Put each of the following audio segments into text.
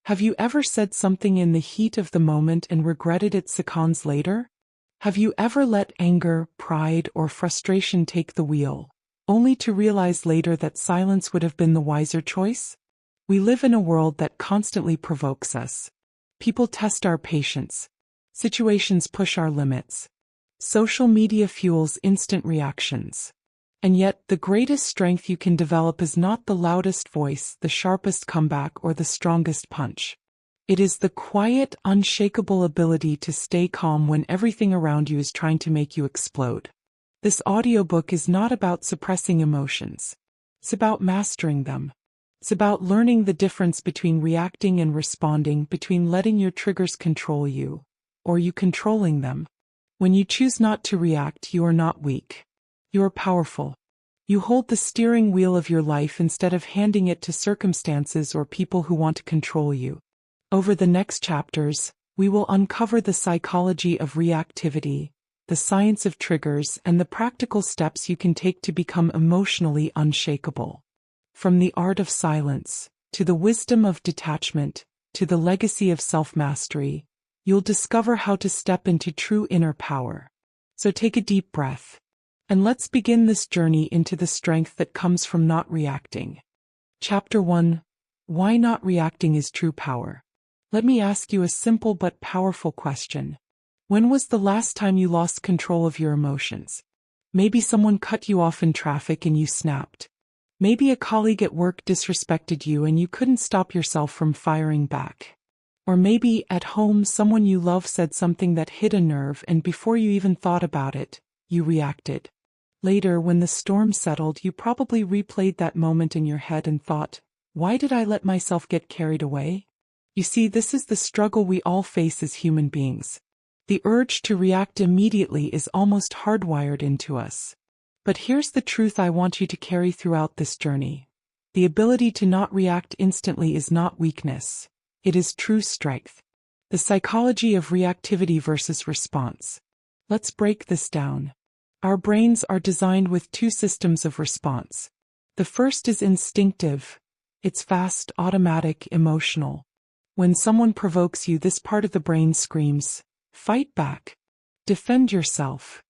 Have you ever said something in the heat of the moment and regretted it seconds later? Have you ever let anger, pride, or frustration take the wheel, only to realize later that silence would have been the wiser choice? We live in a world that constantly provokes us. People test our patience. Situations push our limits. Social media fuels instant reactions. And yet, the greatest strength you can develop is not the loudest voice, the sharpest comeback, or the strongest punch. It is the quiet, unshakable ability to stay calm when everything around you is trying to make you explode. This audiobook is not about suppressing emotions. It's about mastering them. It's about learning the difference between reacting and responding, between letting your triggers control you, or you controlling them. When you choose not to react, you are not weak. You are powerful. You hold the steering wheel of your life instead of handing it to circumstances or people who want to control you. Over the next chapters, we will uncover the psychology of reactivity, the science of triggers, and the practical steps you can take to become emotionally unshakable. From the art of silence, to the wisdom of detachment, to the legacy of self-mastery, you'll discover how to step into true inner power. So take a deep breath. And let's begin this journey into the strength that comes from not reacting. Chapter 1. Why not reacting is true power. Let me ask you a simple but powerful question. When was the last time you lost control of your emotions? Maybe someone cut you off in traffic and you snapped. Maybe a colleague at work disrespected you and you couldn't stop yourself from firing back. Or maybe, at home, someone you love said something that hit a nerve and before you even thought about it, you reacted. Later, when the storm settled, you probably replayed that moment in your head and thought, why did I let myself get carried away? You see, this is the struggle we all face as human beings. The urge to react immediately is almost hardwired into us. But here's the truth I want you to carry throughout this journey. The ability to not react instantly is not weakness. It is true strength. The psychology of reactivity versus response. Let's break this down. Our brains are designed with two systems of response. The first is instinctive. It's fast, automatic, emotional. When someone provokes you, this part of the brain screams, fight back. Defend yourself.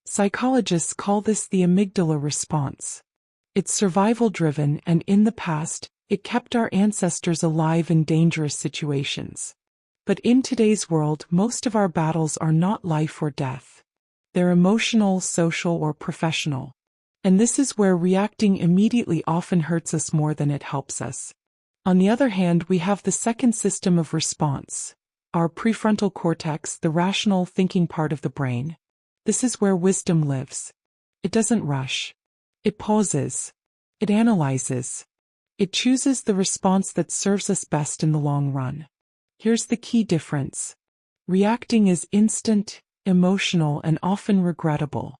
Psychologists call this the amygdala response. It's survival-driven, and in the past, it kept our ancestors alive in dangerous situations. But in today's world, most of our battles are not life or death. They're emotional, social, or professional. And this is where reacting immediately often hurts us more than it helps us. On the other hand, we have the second system of response, our prefrontal cortex, the rational thinking part of the brain. This is where wisdom lives. It doesn't rush. It pauses. It analyzes. It chooses the response that serves us best in the long run. Here's the key difference. Reacting is instant, emotional, and often regrettable.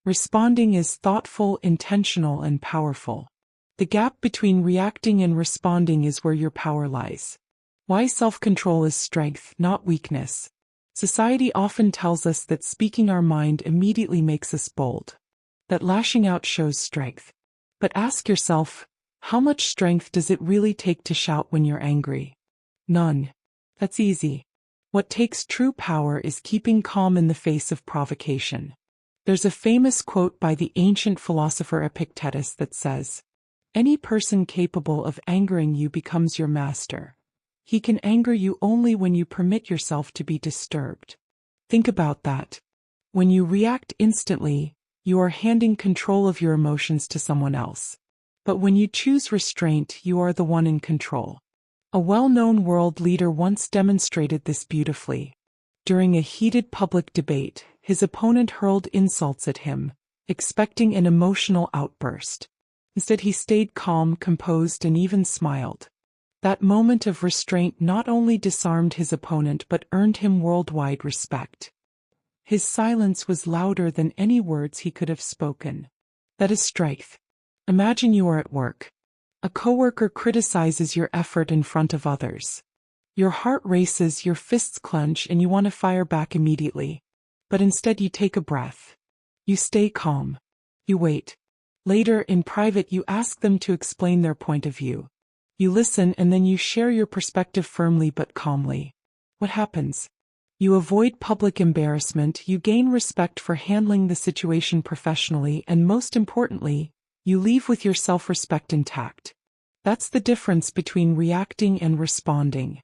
Responding is thoughtful, intentional, and powerful. The gap between reacting and responding is where your power lies. Why self-control is strength, not weakness. Society often tells us that speaking our mind immediately makes us bold, that lashing out shows strength. But ask yourself, how much strength does it really take to shout when you're angry? None. That's easy. What takes true power is keeping calm in the face of provocation. There's a famous quote by the ancient philosopher Epictetus that says, "Any person capable of angering you becomes your master. He can anger you only when you permit yourself to be disturbed." Think about that. When you react instantly, you are handing control of your emotions to someone else. But when you choose restraint, you are the one in control. A well-known world leader once demonstrated this beautifully. During a heated public debate, his opponent hurled insults at him, expecting an emotional outburst. Instead, he stayed calm, composed, and even smiled. That moment of restraint not only disarmed his opponent but earned him worldwide respect. His silence was louder than any words he could have spoken. That is strength. Imagine you are at work. A coworker criticizes your effort in front of others. Your heart races, your fists clench, and you want to fire back immediately. But instead you take a breath. You stay calm. You wait. Later, in private, you ask them to explain their point of view. You listen and then you share your perspective firmly but calmly. What happens? You avoid public embarrassment, you gain respect for handling the situation professionally, and most importantly, you leave with your self-respect intact. That's the difference between reacting and responding.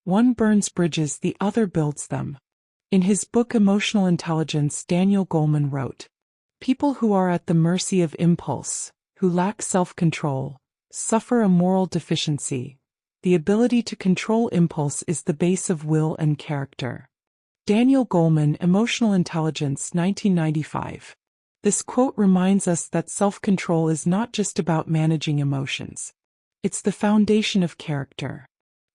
One burns bridges, the other builds them. In his book Emotional Intelligence, Daniel Goleman wrote, "People who are at the mercy of impulse, who lack self-control, suffer a moral deficiency. The ability to control impulse is the base of will and character." Daniel Goleman, Emotional Intelligence, 1995. This quote reminds us that self-control is not just about managing emotions. It's the foundation of character.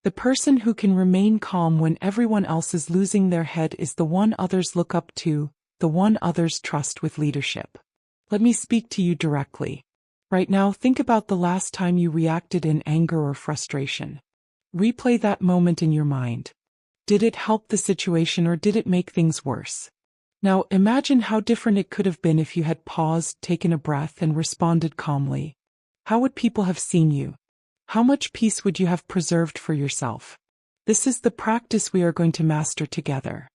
The person who can remain calm when everyone else is losing their head is the one others look up to, the one others trust with leadership. Let me speak to you directly. Right now, think about the last time you reacted in anger or frustration. Replay that moment in your mind. Did it help the situation or did it make things worse? Now, imagine how different it could have been if you had paused, taken a breath, and responded calmly. How would people have seen you? How much peace would you have preserved for yourself? This is the practice we are going to master together.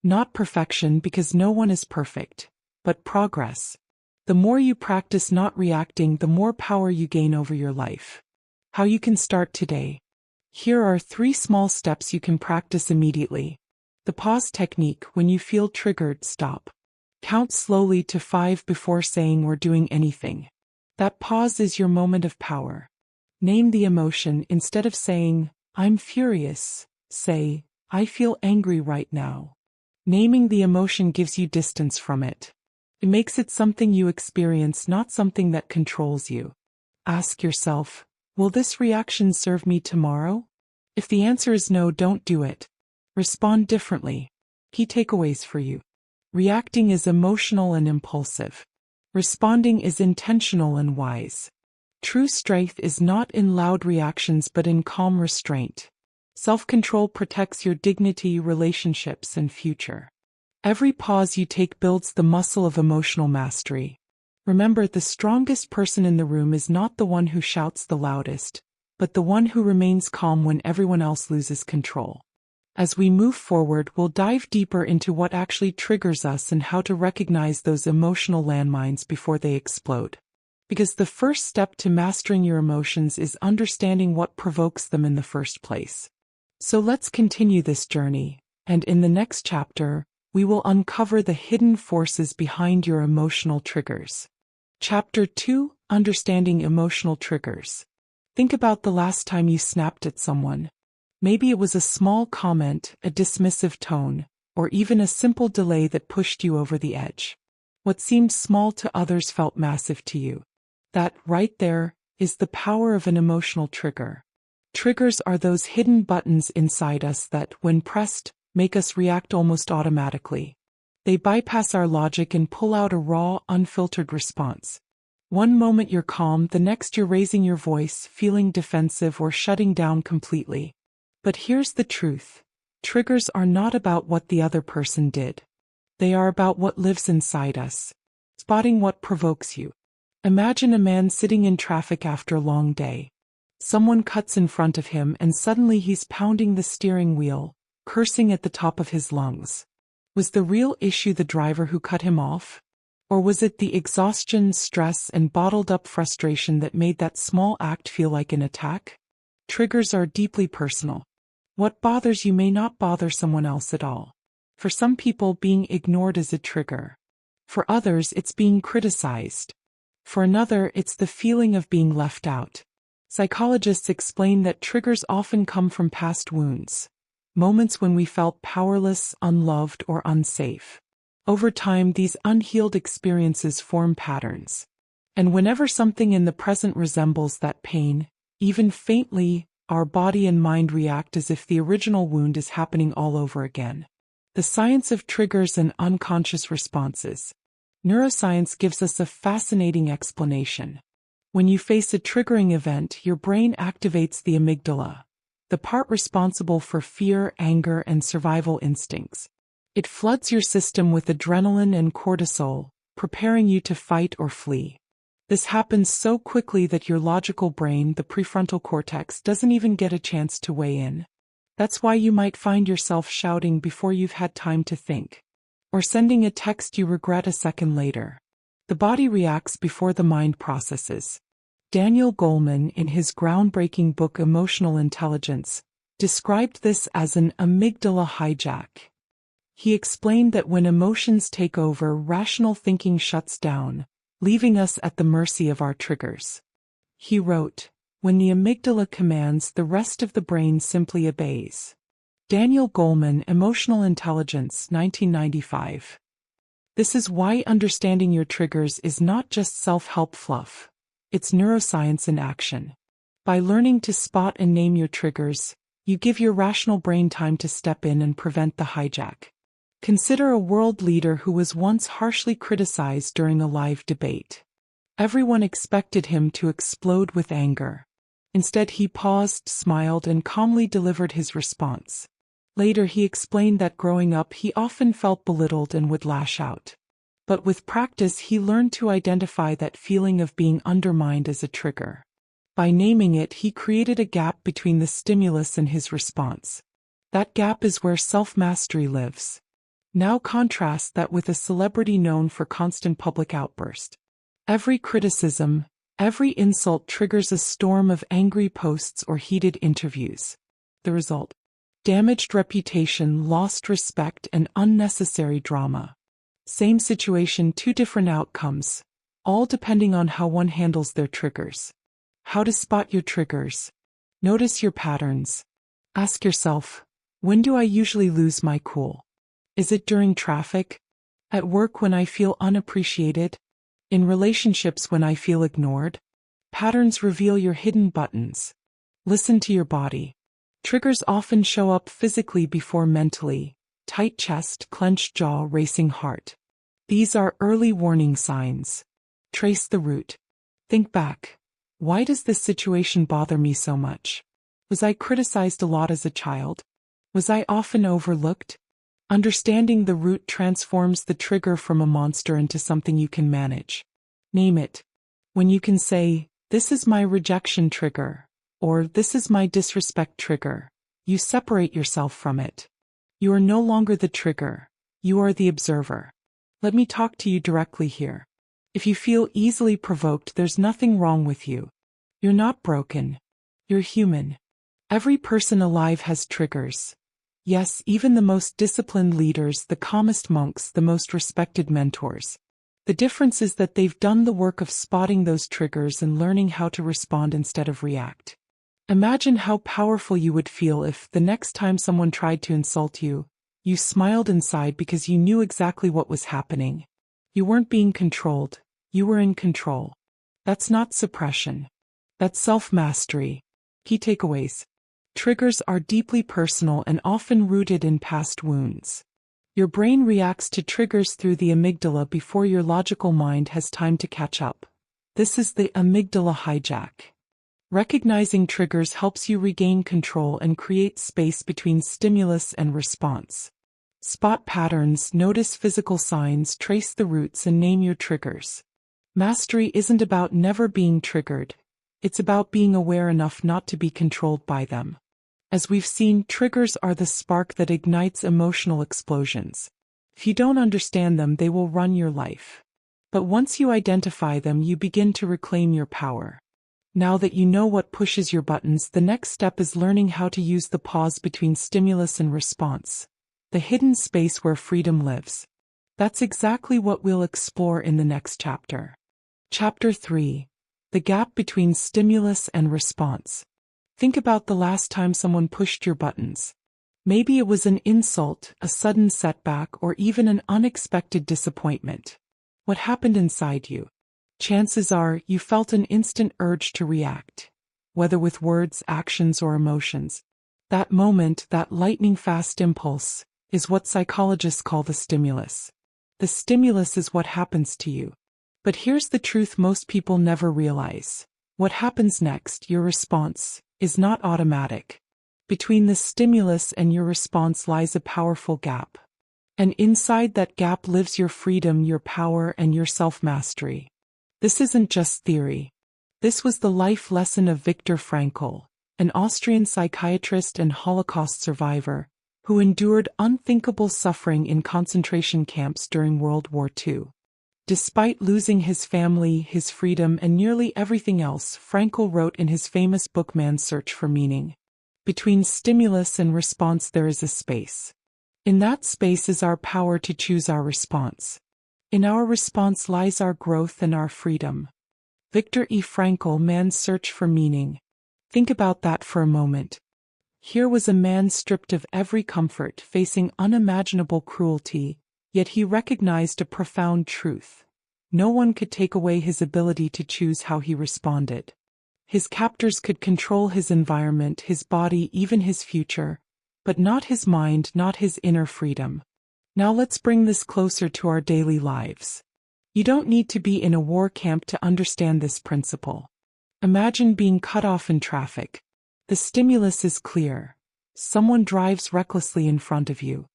Not perfection, because no one is perfect, but progress. The more you practice not reacting, the more power you gain over your life. How you can start today. Here are 3 small steps you can practice immediately. The pause technique: when you feel triggered, stop. Count slowly to 5 before saying or doing anything. That pause is your moment of power. Name the emotion. Instead of saying, "I'm furious," say, "I feel angry right now." Naming the emotion gives you distance from it. It makes it something you experience, not something that controls you. Ask yourself, will this reaction serve me tomorrow? If the answer is no, don't do it. Respond differently. Key takeaways for you. Reacting is emotional and impulsive. Responding is intentional and wise. True strength is not in loud reactions but in calm restraint. Self-control protects your dignity, relationships, and future. Every pause you take builds the muscle of emotional mastery. Remember, the strongest person in the room is not the one who shouts the loudest, but the one who remains calm when everyone else loses control. As we move forward, we'll dive deeper into what actually triggers us and how to recognize those emotional landmines before they explode. Because the first step to mastering your emotions is understanding what provokes them in the first place. So let's continue this journey, and in the next chapter, we will uncover the hidden forces behind your emotional triggers. Chapter 2: Understanding Emotional Triggers. Think about the last time you snapped at someone. Maybe it was a small comment, a dismissive tone, or even a simple delay that pushed you over the edge. What seemed small to others felt massive to you. That, right there, is the power of an emotional trigger. Triggers are those hidden buttons inside us that, when pressed, make us react almost automatically. They bypass our logic and pull out a raw, unfiltered response. One moment you're calm, the next you're raising your voice, feeling defensive, or shutting down completely. But here's the truth. Triggers are not about what the other person did. They are about what lives inside us. Spotting what provokes you. Imagine a man sitting in traffic after a long day. Someone cuts in front of him and suddenly he's pounding the steering wheel, cursing at the top of his lungs. Was the real issue the driver who cut him off? Or was it the exhaustion, stress, and bottled-up frustration that made that small act feel like an attack? Triggers are deeply personal. What bothers you may not bother someone else at all. For some people, being ignored is a trigger. For others, it's being criticized. For another, it's the feeling of being left out. Psychologists explain that triggers often come from past wounds, moments when we felt powerless, unloved, or unsafe. Over time, these unhealed experiences form patterns. And whenever something in the present resembles that pain, even faintly, our body and mind react as if the original wound is happening all over again. The science of triggers and unconscious responses. Neuroscience gives us a fascinating explanation. When you face a triggering event, your brain activates the amygdala, the part responsible for fear, anger, and survival instincts. It floods your system with adrenaline and cortisol, preparing you to fight or flee. This happens so quickly that your logical brain, the prefrontal cortex, doesn't even get a chance to weigh in. That's why you might find yourself shouting before you've had time to think, or sending a text you regret a second later. The body reacts before the mind processes. Daniel Goleman, in his groundbreaking book Emotional Intelligence, described this as an amygdala hijack. He explained that when emotions take over, rational thinking shuts down, leaving us at the mercy of our triggers. He wrote, "When the amygdala commands, the rest of the brain simply obeys." Daniel Goleman, Emotional Intelligence, 1995. This is why understanding your triggers is not just self-help fluff. It's neuroscience in action. By learning to spot and name your triggers, you give your rational brain time to step in and prevent the hijack. Consider a world leader who was once harshly criticized during a live debate. Everyone expected him to explode with anger. Instead, he paused, smiled, and calmly delivered his response. Later, he explained that growing up, he often felt belittled and would lash out. But with practice, he learned to identify that feeling of being undermined as a trigger. By naming it, he created a gap between the stimulus and his response. That gap is where self-mastery lives. Now contrast that with a celebrity known for constant public outburst. Every criticism, every insult triggers a storm of angry posts or heated interviews. The result? Damaged reputation, lost respect, and unnecessary drama. Same situation, two different outcomes, all depending on how one handles their triggers. How to spot your triggers. Notice your patterns. Ask yourself, when do I usually lose my cool? Is it during traffic? At work when I feel unappreciated? In relationships when I feel ignored? Patterns reveal your hidden buttons. Listen to your body. Triggers often show up physically before mentally. Tight chest, clenched jaw, racing heart. These are early warning signs. Trace the root. Think back. Why does this situation bother me so much? Was I criticized a lot as a child? Was I often overlooked? Understanding the root transforms the trigger from a monster into something you can manage. Name it. When you can say, "This is my rejection trigger," or "This is my disrespect trigger," you separate yourself from it. You are no longer the trigger. You are the observer. Let me talk to you directly here. If you feel easily provoked, there's nothing wrong with you. You're not broken. You're human. Every person alive has triggers. Yes, even the most disciplined leaders, the calmest monks, the most respected mentors. The difference is that they've done the work of spotting those triggers and learning how to respond instead of react. Imagine how powerful you would feel if, the next time someone tried to insult you, you smiled inside because you knew exactly what was happening. You weren't being controlled. You were in control. That's not suppression. That's self-mastery. Key takeaways. Triggers are deeply personal and often rooted in past wounds. Your brain reacts to triggers through the amygdala before your logical mind has time to catch up. This is the amygdala hijack. Recognizing triggers helps you regain control and create space between stimulus and response. Spot patterns, notice physical signs, trace the roots, and name your triggers. Mastery isn't about never being triggered. It's about being aware enough not to be controlled by them. As we've seen, triggers are the spark that ignites emotional explosions. If you don't understand them, they will run your life. But once you identify them, you begin to reclaim your power. Now that you know what pushes your buttons, the next step is learning how to use the pause between stimulus and response. The hidden space where freedom lives. That's exactly what we'll explore in the next chapter. Chapter 3. The gap between stimulus and response. Think about the last time someone pushed your buttons. Maybe it was an insult, a sudden setback, or even an unexpected disappointment. What happened inside you? Chances are you felt an instant urge to react, whether with words, actions, or emotions. That moment, that lightning-fast impulse, is what psychologists call the stimulus. The stimulus is what happens to you. But here's the truth most people never realize. What happens next, your response, is not automatic. Between the stimulus and your response lies a powerful gap. And inside that gap lives your freedom, your power, and your self-mastery. This isn't just theory. This was the life lesson of Viktor Frankl, an Austrian psychiatrist and Holocaust survivor, who endured unthinkable suffering in concentration camps during World War II. Despite losing his family, his freedom, and nearly everything else, Frankl wrote in his famous book Man's Search for Meaning, "Between stimulus and response there is a space. In that space is our power to choose our response. In our response lies our growth and our freedom." Viktor E. Frankl, Man's Search for Meaning. Think about that for a moment. Here was a man stripped of every comfort, facing unimaginable cruelty, yet he recognized a profound truth. No one could take away his ability to choose how he responded. His captors could control his environment, his body, even his future, but not his mind, not his inner freedom. Now let's bring this closer to our daily lives. You don't need to be in a war camp to understand this principle. Imagine being cut off in traffic. The stimulus is clear. Someone drives recklessly in front of you.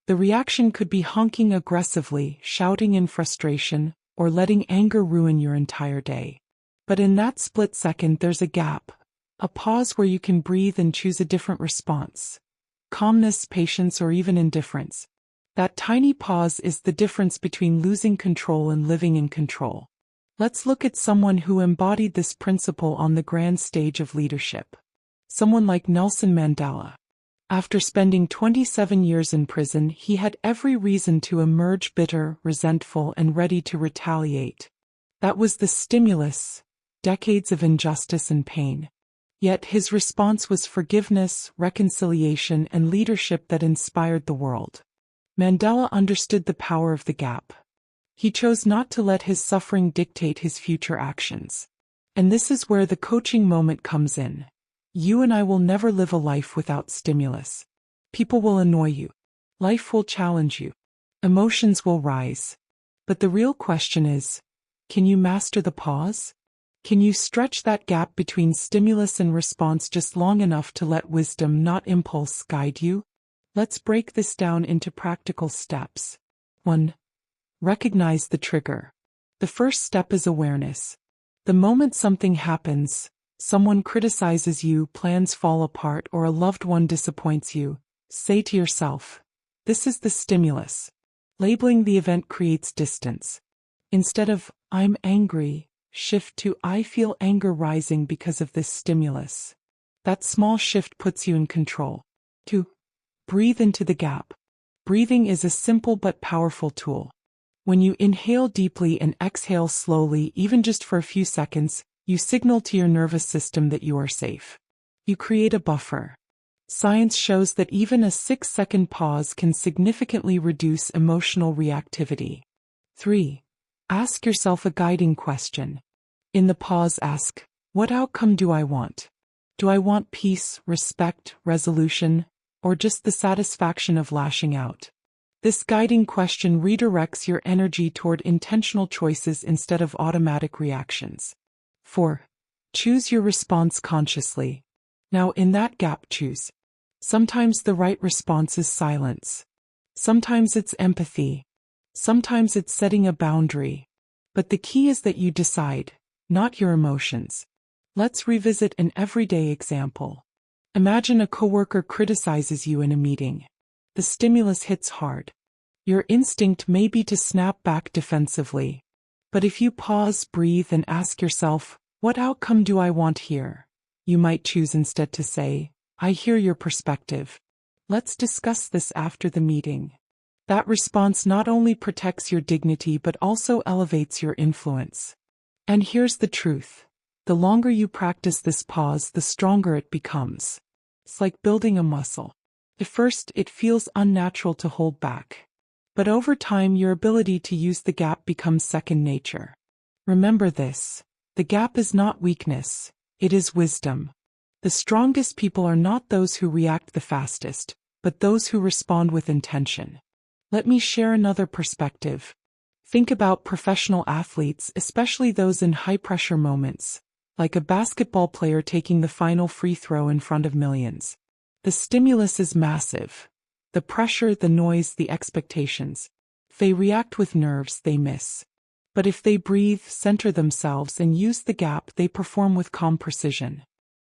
The reaction could be honking aggressively, shouting in frustration, or letting anger ruin your entire day. But in that split second there's a gap, a pause where you can breathe and choose a different response. Calmness, patience, or even indifference. That tiny pause is the difference between losing control and living in control. Let's look at someone who embodied this principle on the grand stage of leadership. Someone like Nelson Mandela. After spending 27 years in prison, he had every reason to emerge bitter, resentful, and ready to retaliate. That was the stimulus, decades of injustice and pain. Yet his response was forgiveness, reconciliation, and leadership that inspired the world. Mandela understood the power of the gap. He chose not to let his suffering dictate his future actions. And this is where the coaching moment comes in. You and I will never live a life without stimulus. People will annoy you. Life will challenge you. Emotions will rise. But the real question is, can you master the pause? Can you stretch that gap between stimulus and response just long enough to let wisdom, not impulse, guide you? Let's break this down into practical steps. 1. Recognize the trigger. The first step is awareness. The moment something happens, someone criticizes you, plans fall apart, or a loved one disappoints you, say to yourself, "This is the stimulus." Labeling the event creates distance. Instead of, "I'm angry," shift to, "I feel anger rising because of this stimulus." That small shift puts you in control. 2. Breathe into the gap. Breathing is a simple but powerful tool. When you inhale deeply and exhale slowly, even just for a few seconds, you signal to your nervous system that you are safe. You create a buffer. Science shows that even a 6-second pause can significantly reduce emotional reactivity. 3. Ask yourself a guiding question. In the pause, ask, what outcome do I want? Do I want peace, respect, resolution, or just the satisfaction of lashing out? This guiding question redirects your energy toward intentional choices instead of automatic reactions. 4. Choose your response consciously. Now in that gap, choose. Sometimes the right response is silence. Sometimes it's empathy. Sometimes it's setting a boundary. But the key is that you decide, not your emotions. Let's revisit an everyday example. Imagine a coworker criticizes you in a meeting. The stimulus hits hard. Your instinct may be to snap back defensively. But if you pause, breathe, and ask yourself, what outcome do I want here? You might choose instead to say, I hear your perspective. Let's discuss this after the meeting. That response not only protects your dignity but also elevates your influence. And here's the truth. The longer you practice this pause, the stronger it becomes. It's like building a muscle. At first, it feels unnatural to hold back. But over time, your ability to use the gap becomes second nature. Remember this. The gap is not weakness. It is wisdom. The strongest people are not those who react the fastest, but those who respond with intention. Let me share another perspective. Think about professional athletes, especially those in high-pressure moments, like a basketball player taking the final free throw in front of millions. The stimulus is massive. The pressure, the noise, the expectations. If they react with nerves, they miss. But if they breathe, center themselves, and use the gap, they perform with calm precision.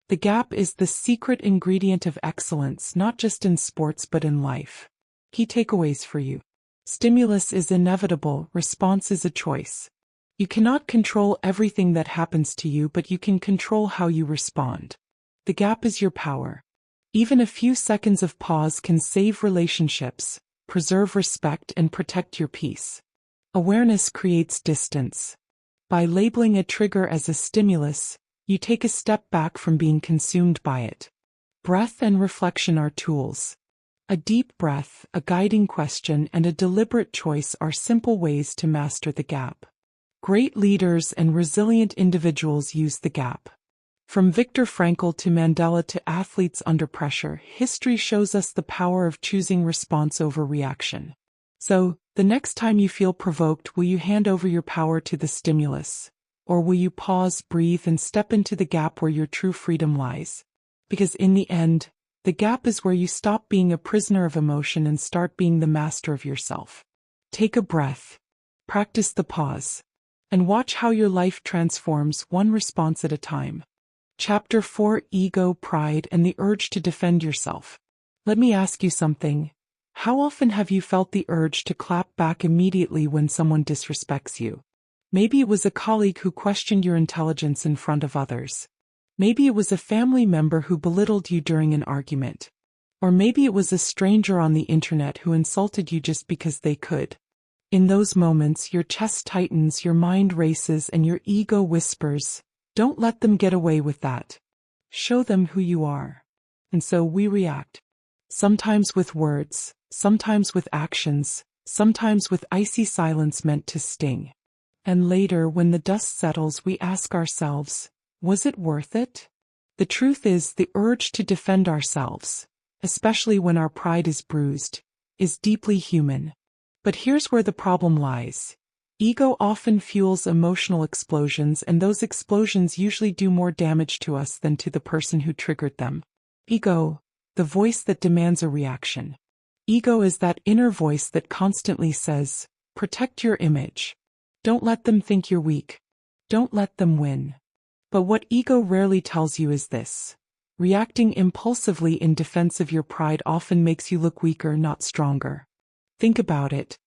The gap is the secret ingredient of excellence, not just in sports but in life. Key takeaways for you. Stimulus is inevitable, response is a choice. You cannot control everything that happens to you, but you can control how you respond. The gap is your power. Even a few seconds of pause can save relationships, preserve respect, and protect your peace. Awareness creates distance. By labeling a trigger as a stimulus, you take a step back from being consumed by it. Breath and reflection are tools. A deep breath, a guiding question, and a deliberate choice are simple ways to master the gap. Great leaders and resilient individuals use the gap. From Viktor Frankl to Mandela to athletes under pressure, history shows us the power of choosing response over reaction. So, the next time you feel provoked, will you hand over your power to the stimulus? Or will you pause, breathe, and step into the gap where your true freedom lies? Because in the end, the gap is where you stop being a prisoner of emotion and start being the master of yourself. Take a breath, practice the pause, and watch how your life transforms one response at a time. Chapter 4: Ego, Pride, and the Urge to Defend Yourself. Let me ask you something. How often have you felt the urge to clap back immediately when someone disrespects you? Maybe it was a colleague who questioned your intelligence in front of others. Maybe it was a family member who belittled you during an argument. Or maybe it was a stranger on the internet who insulted you just because they could. In those moments, your chest tightens, your mind races, and your ego whispers, "Don't let them get away with that. Show them who you are." And so we react. Sometimes with words, sometimes with actions, sometimes with icy silence meant to sting. And later, when the dust settles, we ask ourselves, was it worth it? The truth is, the urge to defend ourselves, especially when our pride is bruised, is deeply human. But here's where the problem lies. Ego often fuels emotional explosions, and those explosions usually do more damage to us than to the person who triggered them. Ego, the voice that demands a reaction. Ego is that inner voice that constantly says, protect your image. Don't let them think you're weak. Don't let them win. But what ego rarely tells you is this. Reacting impulsively in defense of your pride often makes you look weaker, not stronger. Think about it.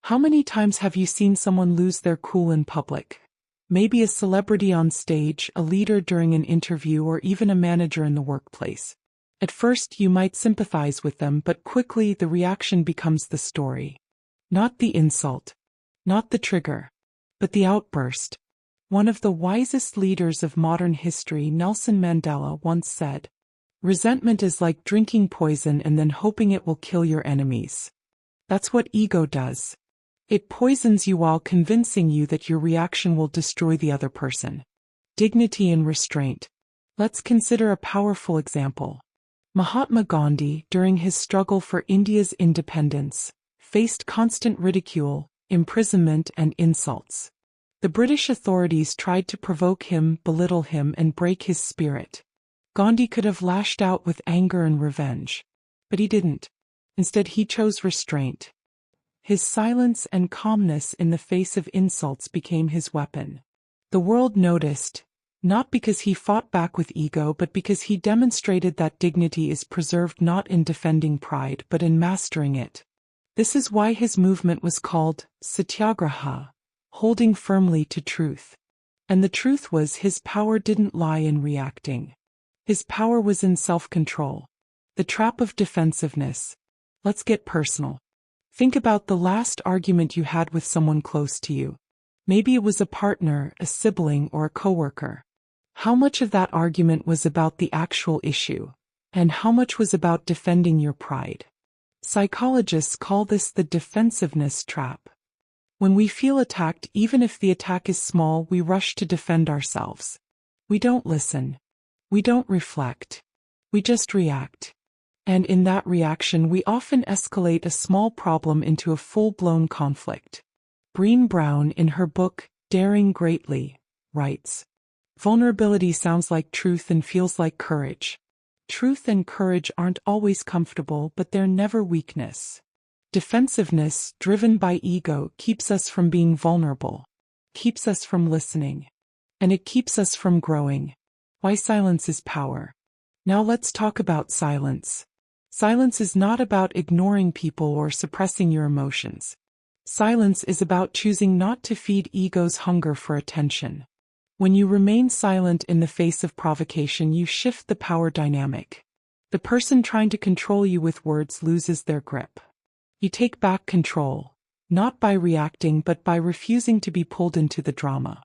How many times have you seen someone lose their cool in public? Maybe a celebrity on stage, a leader during an interview, or even a manager in the workplace. At first, you might sympathize with them, but quickly the reaction becomes the story. Not the insult. Not the trigger. But the outburst. One of the wisest leaders of modern history, Nelson Mandela, once said, "Resentment is like drinking poison and then hoping it will kill your enemies." That's what ego does. It poisons you while convincing you that your reaction will destroy the other person. Dignity and restraint. Let's consider a powerful example. Mahatma Gandhi, during his struggle for India's independence, faced constant ridicule, imprisonment, and insults. The British authorities tried to provoke him, belittle him, and break his spirit. Gandhi could have lashed out with anger and revenge. But he didn't. Instead, he chose restraint. His silence and calmness in the face of insults became his weapon. The world noticed, not because he fought back with ego, but because he demonstrated that dignity is preserved not in defending pride, but in mastering it. This is why his movement was called Satyagraha, holding firmly to truth. And the truth was, his power didn't lie in reacting. His power was in self-control. The trap of defensiveness. Let's get personal. Think about the last argument you had with someone close to you. Maybe it was a partner, a sibling, or a coworker. How much of that argument was about the actual issue? And how much was about defending your pride? Psychologists call this the defensiveness trap. When we feel attacked, even if the attack is small, we rush to defend ourselves. We don't listen. We don't reflect. We just react. And in that reaction, we often escalate a small problem into a full-blown conflict. Brené Brown, in her book, Daring Greatly, writes, "Vulnerability sounds like truth and feels like courage. Truth and courage aren't always comfortable, but they're never weakness. Defensiveness, driven by ego, keeps us from being vulnerable. keeps us from listening. And it keeps us from growing. Why silence is power. Now let's talk about silence. Silence is not about ignoring people or suppressing your emotions. Silence is about choosing not to feed ego's hunger for attention. When you remain silent in the face of provocation, you shift the power dynamic. The person trying to control you with words loses their grip. You take back control, not by reacting but by refusing to be pulled into the drama.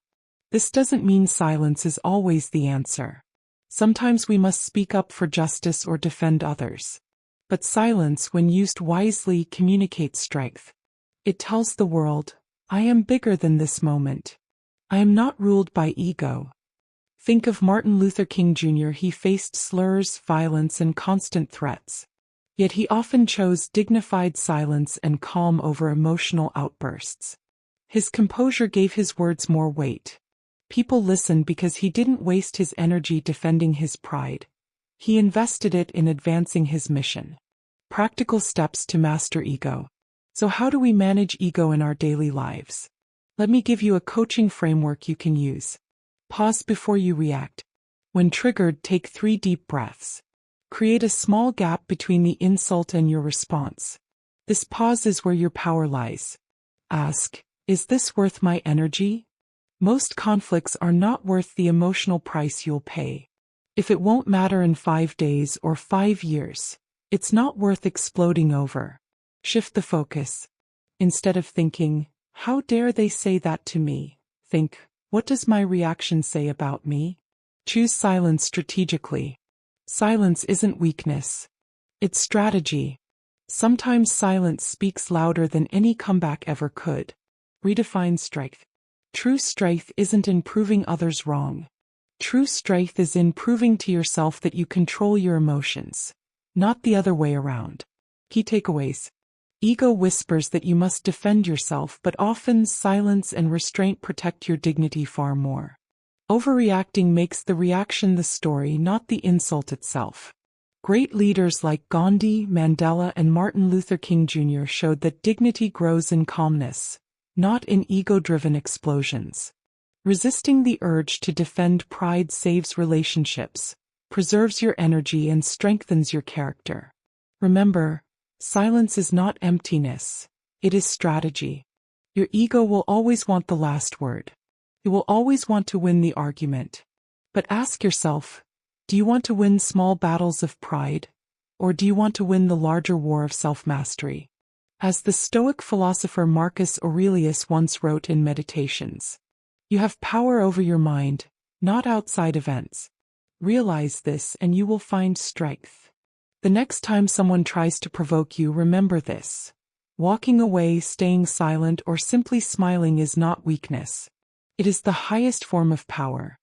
This doesn't mean silence is always the answer. Sometimes we must speak up for justice or defend others. But silence, when used wisely, communicates strength. It tells the world, I am bigger than this moment. I am not ruled by ego. Think of Martin Luther King Jr. He faced slurs, violence, and constant threats. Yet he often chose dignified silence and calm over emotional outbursts. His composure gave his words more weight. People listened because he didn't waste his energy defending his pride. He invested it in advancing his mission. Practical steps to master ego. So how do we manage ego in our daily lives? Let me give you a coaching framework you can use. Pause before you react. When triggered, take 3 deep breaths. Create a small gap between the insult and your response. This pause is where your power lies. Ask, is this worth my energy? Most conflicts are not worth the emotional price you'll pay. If it won't matter in 5 days or 5 years, it's not worth exploding over. Shift the focus. Instead of thinking, how dare they say that to me? Think, what does my reaction say about me? Choose silence strategically. Silence isn't weakness. It's strategy. Sometimes silence speaks louder than any comeback ever could. Redefine strength. True strength isn't in proving others wrong. True strength is in proving to yourself that you control your emotions, not the other way around. Key takeaways. Ego whispers that you must defend yourself, but often silence and restraint protect your dignity far more. Overreacting makes the reaction the story, not the insult itself. Great leaders like Gandhi, Mandela, and Martin Luther King Jr. showed that dignity grows in calmness, not in ego-driven explosions. Resisting the urge to defend pride saves relationships, preserves your energy, and strengthens your character. Remember, silence is not emptiness, it is strategy. Your ego will always want the last word. It will always want to win the argument. But ask yourself, do you want to win small battles of pride, or do you want to win the larger war of self-mastery? As the Stoic philosopher Marcus Aurelius once wrote in Meditations, you have power over your mind, not outside events. Realize this and you will find strength. The next time someone tries to provoke you, remember this. Walking away, staying silent, or simply smiling is not weakness. It is the highest form of power.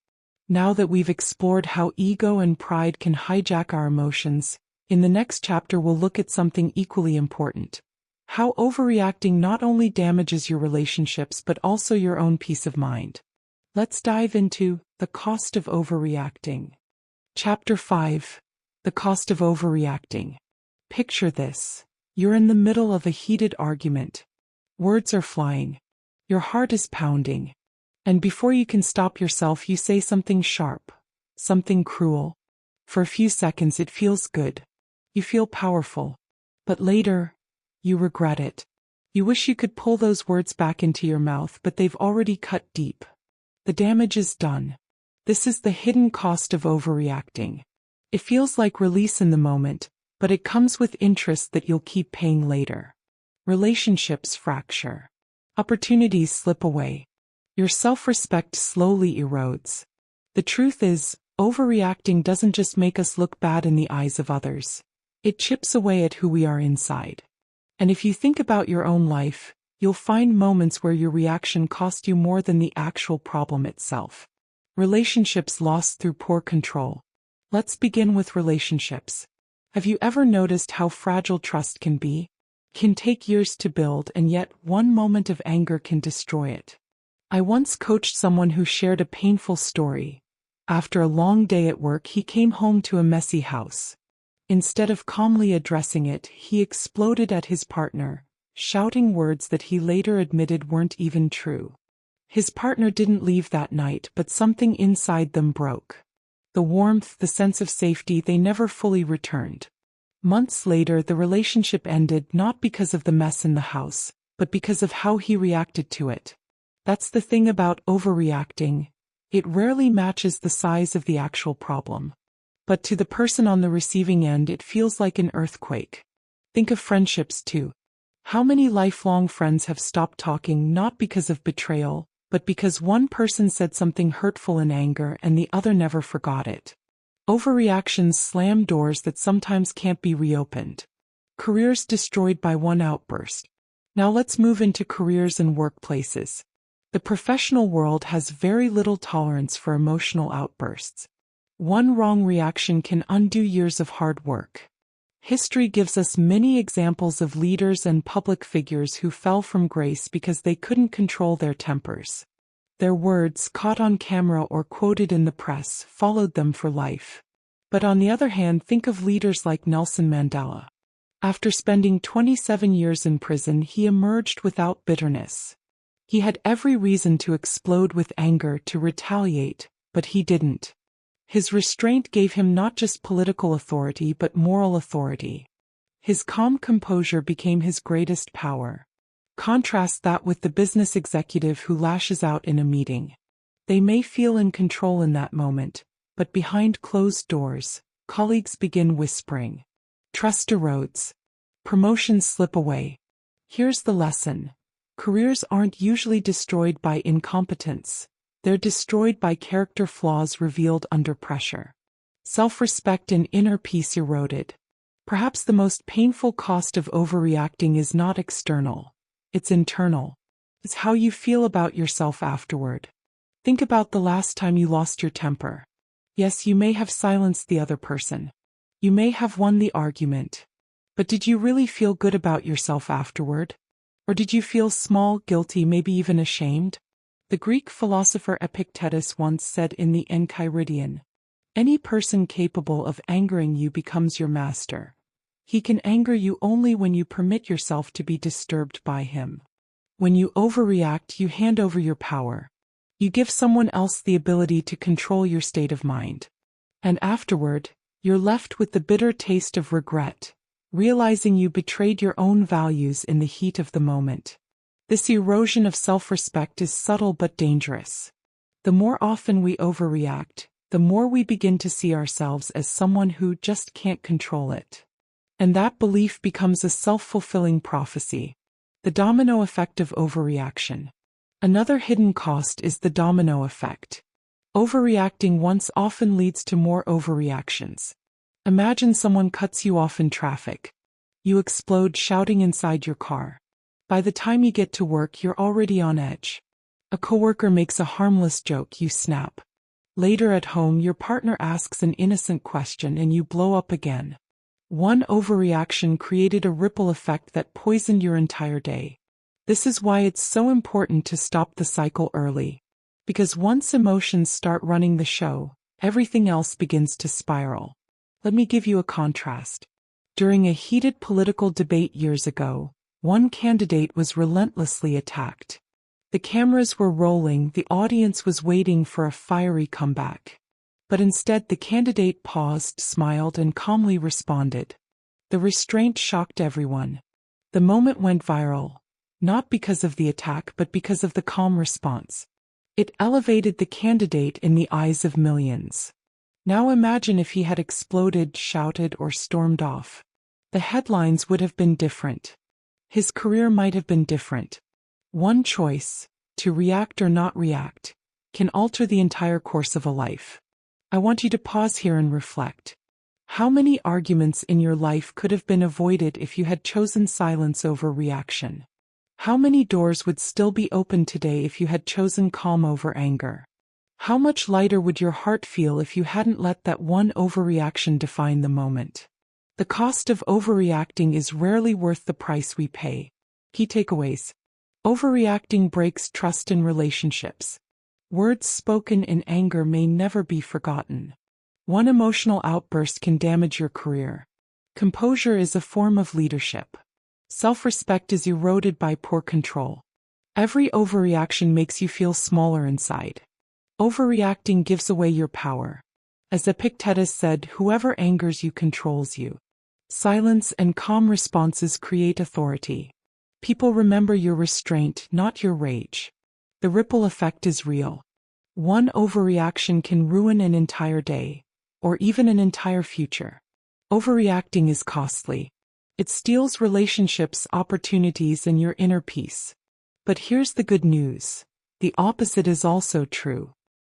Now that we've explored how ego and pride can hijack our emotions, in the next chapter we'll look at something equally important. How overreacting not only damages your relationships but also your own peace of mind. Let's dive into the cost of overreacting. Chapter 5. The cost of overreacting. Picture this. You're in the middle of a heated argument. Words are flying. Your heart is pounding. And before you can stop yourself, you say something sharp, something cruel. For a few seconds it feels good. You feel powerful. But later, you regret it. You wish you could pull those words back into your mouth, but they've already cut deep. The damage is done. This is the hidden cost of overreacting. It feels like release in the moment, but it comes with interest that you'll keep paying later. Relationships fracture. Opportunities slip away. Your self-respect slowly erodes. The truth is, overreacting doesn't just make us look bad in the eyes of others. It chips away at who we are inside. And if you think about your own life, you'll find moments where your reaction cost you more than the actual problem itself. Relationships lost through poor control. Let's begin with relationships. Have you ever noticed how fragile trust can be? It can take years to build, and yet one moment of anger can destroy it. I once coached someone who shared a painful story. After a long day at work, he came home to a messy house. Instead of calmly addressing it, he exploded at his partner, shouting words that he later admitted weren't even true. His partner didn't leave that night, but something inside them broke. The warmth, the sense of safety, they never fully returned. Months later, the relationship ended not because of the mess in the house, but because of how he reacted to it. That's the thing about overreacting. It rarely matches the size of the actual problem. But to the person on the receiving end, it feels like an earthquake. Think of friendships too. How many lifelong friends have stopped talking not because of betrayal, but because one person said something hurtful in anger and the other never forgot it? Overreactions slam doors that sometimes can't be reopened. Careers destroyed by one outburst. Now let's move into careers and workplaces. The professional world has very little tolerance for emotional outbursts. One wrong reaction can undo years of hard work. History gives us many examples of leaders and public figures who fell from grace because they couldn't control their tempers. Their words, caught on camera or quoted in the press, followed them for life. But on the other hand, think of leaders like Nelson Mandela. After spending 27 years in prison, he emerged without bitterness. He had every reason to explode with anger, to retaliate, but he didn't. His restraint gave him not just political authority but moral authority. His calm composure became his greatest power. Contrast that with the business executive who lashes out in a meeting. They may feel in control in that moment, but behind closed doors, colleagues begin whispering. Trust erodes. Promotions slip away. Here's the lesson. Careers aren't usually destroyed by incompetence. They're destroyed by character flaws revealed under pressure. Self-respect and inner peace eroded. Perhaps the most painful cost of overreacting is not external. It's internal. It's how you feel about yourself afterward. Think about the last time you lost your temper. Yes, you may have silenced the other person. You may have won the argument. But did you really feel good about yourself afterward? Or did you feel small, guilty, maybe even ashamed? The Greek philosopher Epictetus once said in the Enchiridion, "Any person capable of angering you becomes your master. He can anger you only when you permit yourself to be disturbed by him. When you overreact, you hand over your power. You give someone else the ability to control your state of mind. And afterward, you're left with the bitter taste of regret, realizing you betrayed your own values in the heat of the moment." This erosion of self-respect is subtle but dangerous. The more often we overreact, the more we begin to see ourselves as someone who just can't control it. And that belief becomes a self-fulfilling prophecy. The domino effect of overreaction. Another hidden cost is the domino effect. Overreacting once often leads to more overreactions. Imagine someone cuts you off in traffic. You explode shouting inside your car. By the time you get to work, you're already on edge. A coworker makes a harmless joke, you snap. Later at home, your partner asks an innocent question and you blow up again. One overreaction created a ripple effect that poisoned your entire day. This is why it's so important to stop the cycle early. Because once emotions start running the show, everything else begins to spiral. Let me give you a contrast. During a heated political debate years ago, one candidate was relentlessly attacked. The cameras were rolling, the audience was waiting for a fiery comeback. But instead the candidate paused, smiled, and calmly responded. The restraint shocked everyone. The moment went viral, not because of the attack but because of the calm response. It elevated the candidate in the eyes of millions. Now imagine if he had exploded, shouted, or stormed off. The headlines would have been different. His career might have been different. One choice, to react or not react, can alter the entire course of a life. I want you to pause here and reflect. How many arguments in your life could have been avoided if you had chosen silence over reaction? How many doors would still be open today if you had chosen calm over anger? How much lighter would your heart feel if you hadn't let that one overreaction define the moment? The cost of overreacting is rarely worth the price we pay. Key takeaways. Overreacting breaks trust in relationships. Words spoken in anger may never be forgotten. One emotional outburst can damage your career. Composure is a form of leadership. Self-respect is eroded by poor control. Every overreaction makes you feel smaller inside. Overreacting gives away your power. As Epictetus said, whoever angers you controls you. Silence and calm responses create authority. People remember your restraint, not your rage. The ripple effect is real. One overreaction can ruin an entire day, or even an entire future. Overreacting is costly. It steals relationships, opportunities, and your inner peace. But here's the good news. The opposite is also true.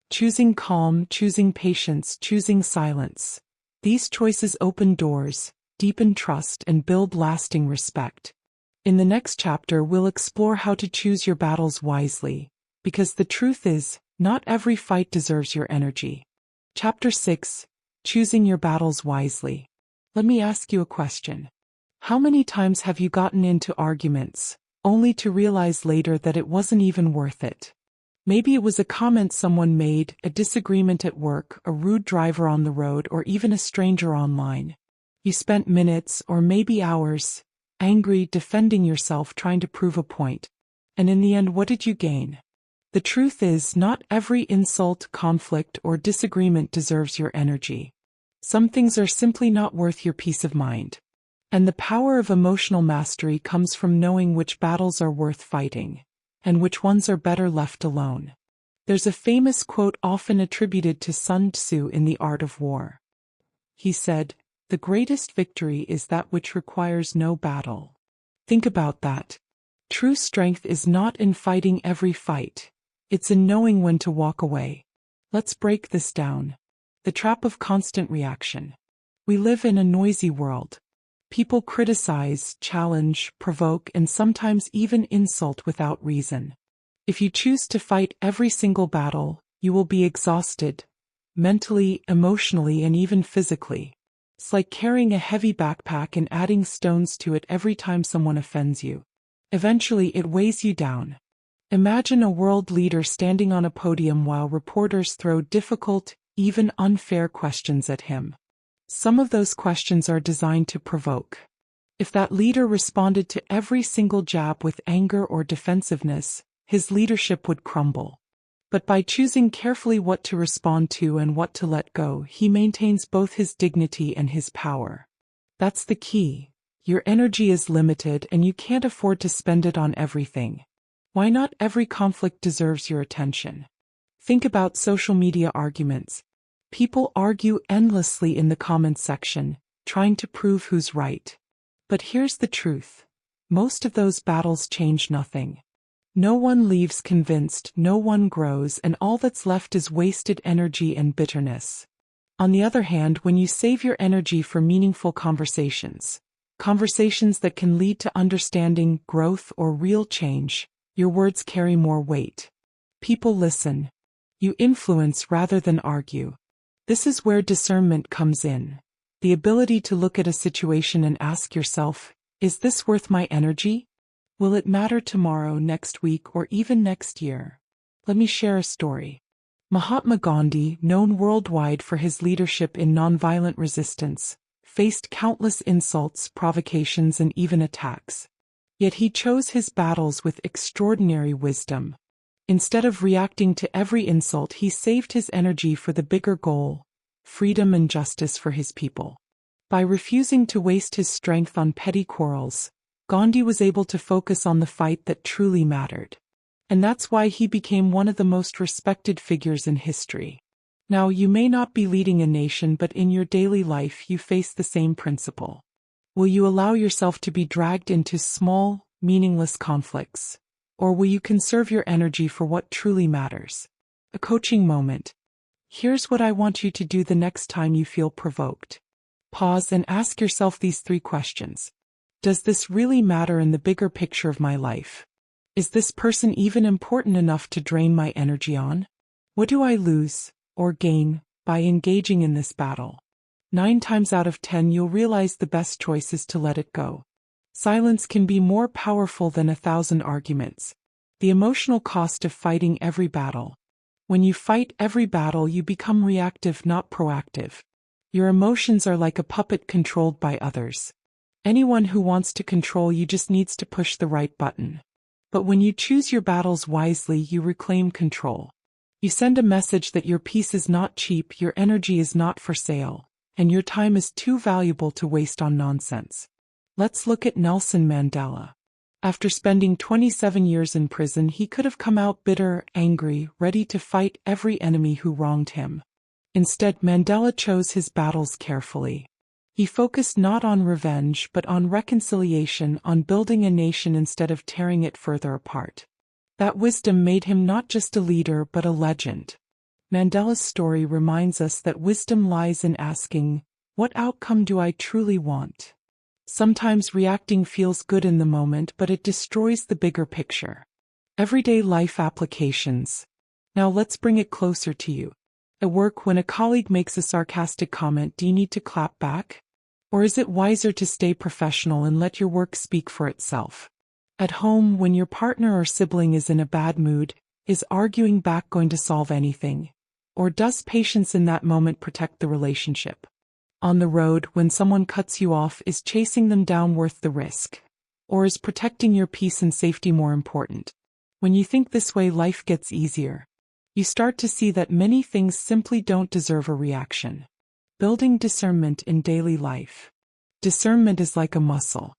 Choosing calm, choosing patience, choosing silence. These choices open doors, deepen trust, and build lasting respect. In the next chapter, we'll explore how to choose your battles wisely, because the truth is, not every fight deserves your energy. Chapter 6: Choosing Your Battles Wisely. Let me ask you a question. How many times have you gotten into arguments, only to realize later that it wasn't even worth it? Maybe it was a comment someone made, a disagreement at work, a rude driver on the road, or even a stranger online. You spent minutes, or maybe hours, angry, defending yourself, trying to prove a point. And in the end, what did you gain? The truth is, not every insult, conflict, or disagreement deserves your energy. Some things are simply not worth your peace of mind. And the power of emotional mastery comes from knowing which battles are worth fighting, and which ones are better left alone. There's a famous quote often attributed to Sun Tzu in The Art of War. He said, "The greatest victory is that which requires no battle." Think about that. True strength is not in fighting every fight. It's in knowing when to walk away. Let's break this down. The trap of constant reaction. We live in a noisy world. People criticize, challenge, provoke, and sometimes even insult without reason. If you choose to fight every single battle, you will be exhausted, mentally, emotionally, and even physically. It's like carrying a heavy backpack and adding stones to it every time someone offends you. Eventually, it weighs you down. Imagine a world leader standing on a podium while reporters throw difficult, even unfair questions at him. Some of those questions are designed to provoke. If that leader responded to every single jab with anger or defensiveness, his leadership would crumble. But by choosing carefully what to respond to and what to let go, he maintains both his dignity and his power. That's the key. Your energy is limited and you can't afford to spend it on everything. Why not every conflict deserves your attention? Think about social media arguments. People argue endlessly in the comments section, trying to prove who's right. But here's the truth. Most of those battles change nothing. No one leaves convinced, no one grows, and all that's left is wasted energy and bitterness. On the other hand, when you save your energy for meaningful conversations that can lead to understanding, growth, or real change, your words carry more weight. People listen. You influence rather than argue. This is where discernment comes in. The ability to look at a situation and ask yourself, is this worth my energy? Will it matter tomorrow, next week, or even next year? Let me share a story. Mahatma Gandhi, known worldwide for his leadership in nonviolent resistance, faced countless insults, provocations, and even attacks. Yet he chose his battles with extraordinary wisdom. Instead of reacting to every insult, he saved his energy for the bigger goal, freedom and justice for his people. By refusing to waste his strength on petty quarrels, Gandhi was able to focus on the fight that truly mattered. And that's why he became one of the most respected figures in history. Now, you may not be leading a nation, but in your daily life you face the same principle. Will you allow yourself to be dragged into small, meaningless conflicts? Or will you conserve your energy for what truly matters? A coaching moment. Here's what I want you to do the next time you feel provoked. Pause and ask yourself these 3 questions. Does this really matter in the bigger picture of my life? Is this person even important enough to drain my energy on? What do I lose, or gain, by engaging in this battle? 9 times out of 10 you'll realize the best choice is to let it go. Silence can be more powerful than 1,000 arguments. The emotional cost of fighting every battle. When you fight every battle, you become reactive, not proactive. Your emotions are like a puppet controlled by others. Anyone who wants to control you just needs to push the right button. But when you choose your battles wisely, you reclaim control. You send a message that your peace is not cheap, your energy is not for sale, and your time is too valuable to waste on nonsense. Let's look at Nelson Mandela. After spending 27 years in prison, he could have come out bitter, angry, ready to fight every enemy who wronged him. Instead, Mandela chose his battles carefully. He focused not on revenge but on reconciliation, on building a nation instead of tearing it further apart. That wisdom made him not just a leader but a legend. Mandela's story reminds us that wisdom lies in asking, "What outcome do I truly want?" Sometimes reacting feels good in the moment, but it destroys the bigger picture. Everyday life applications. Now let's bring it closer to you. At work, when a colleague makes a sarcastic comment, do you need to clap back? Or is it wiser to stay professional and let your work speak for itself? At home, when your partner or sibling is in a bad mood, is arguing back going to solve anything? Or does patience in that moment protect the relationship? On the road, when someone cuts you off, is chasing them down worth the risk? Or is protecting your peace and safety more important? When you think this way, life gets easier. You start to see that many things simply don't deserve a reaction. Building discernment in daily life. Discernment is like a muscle.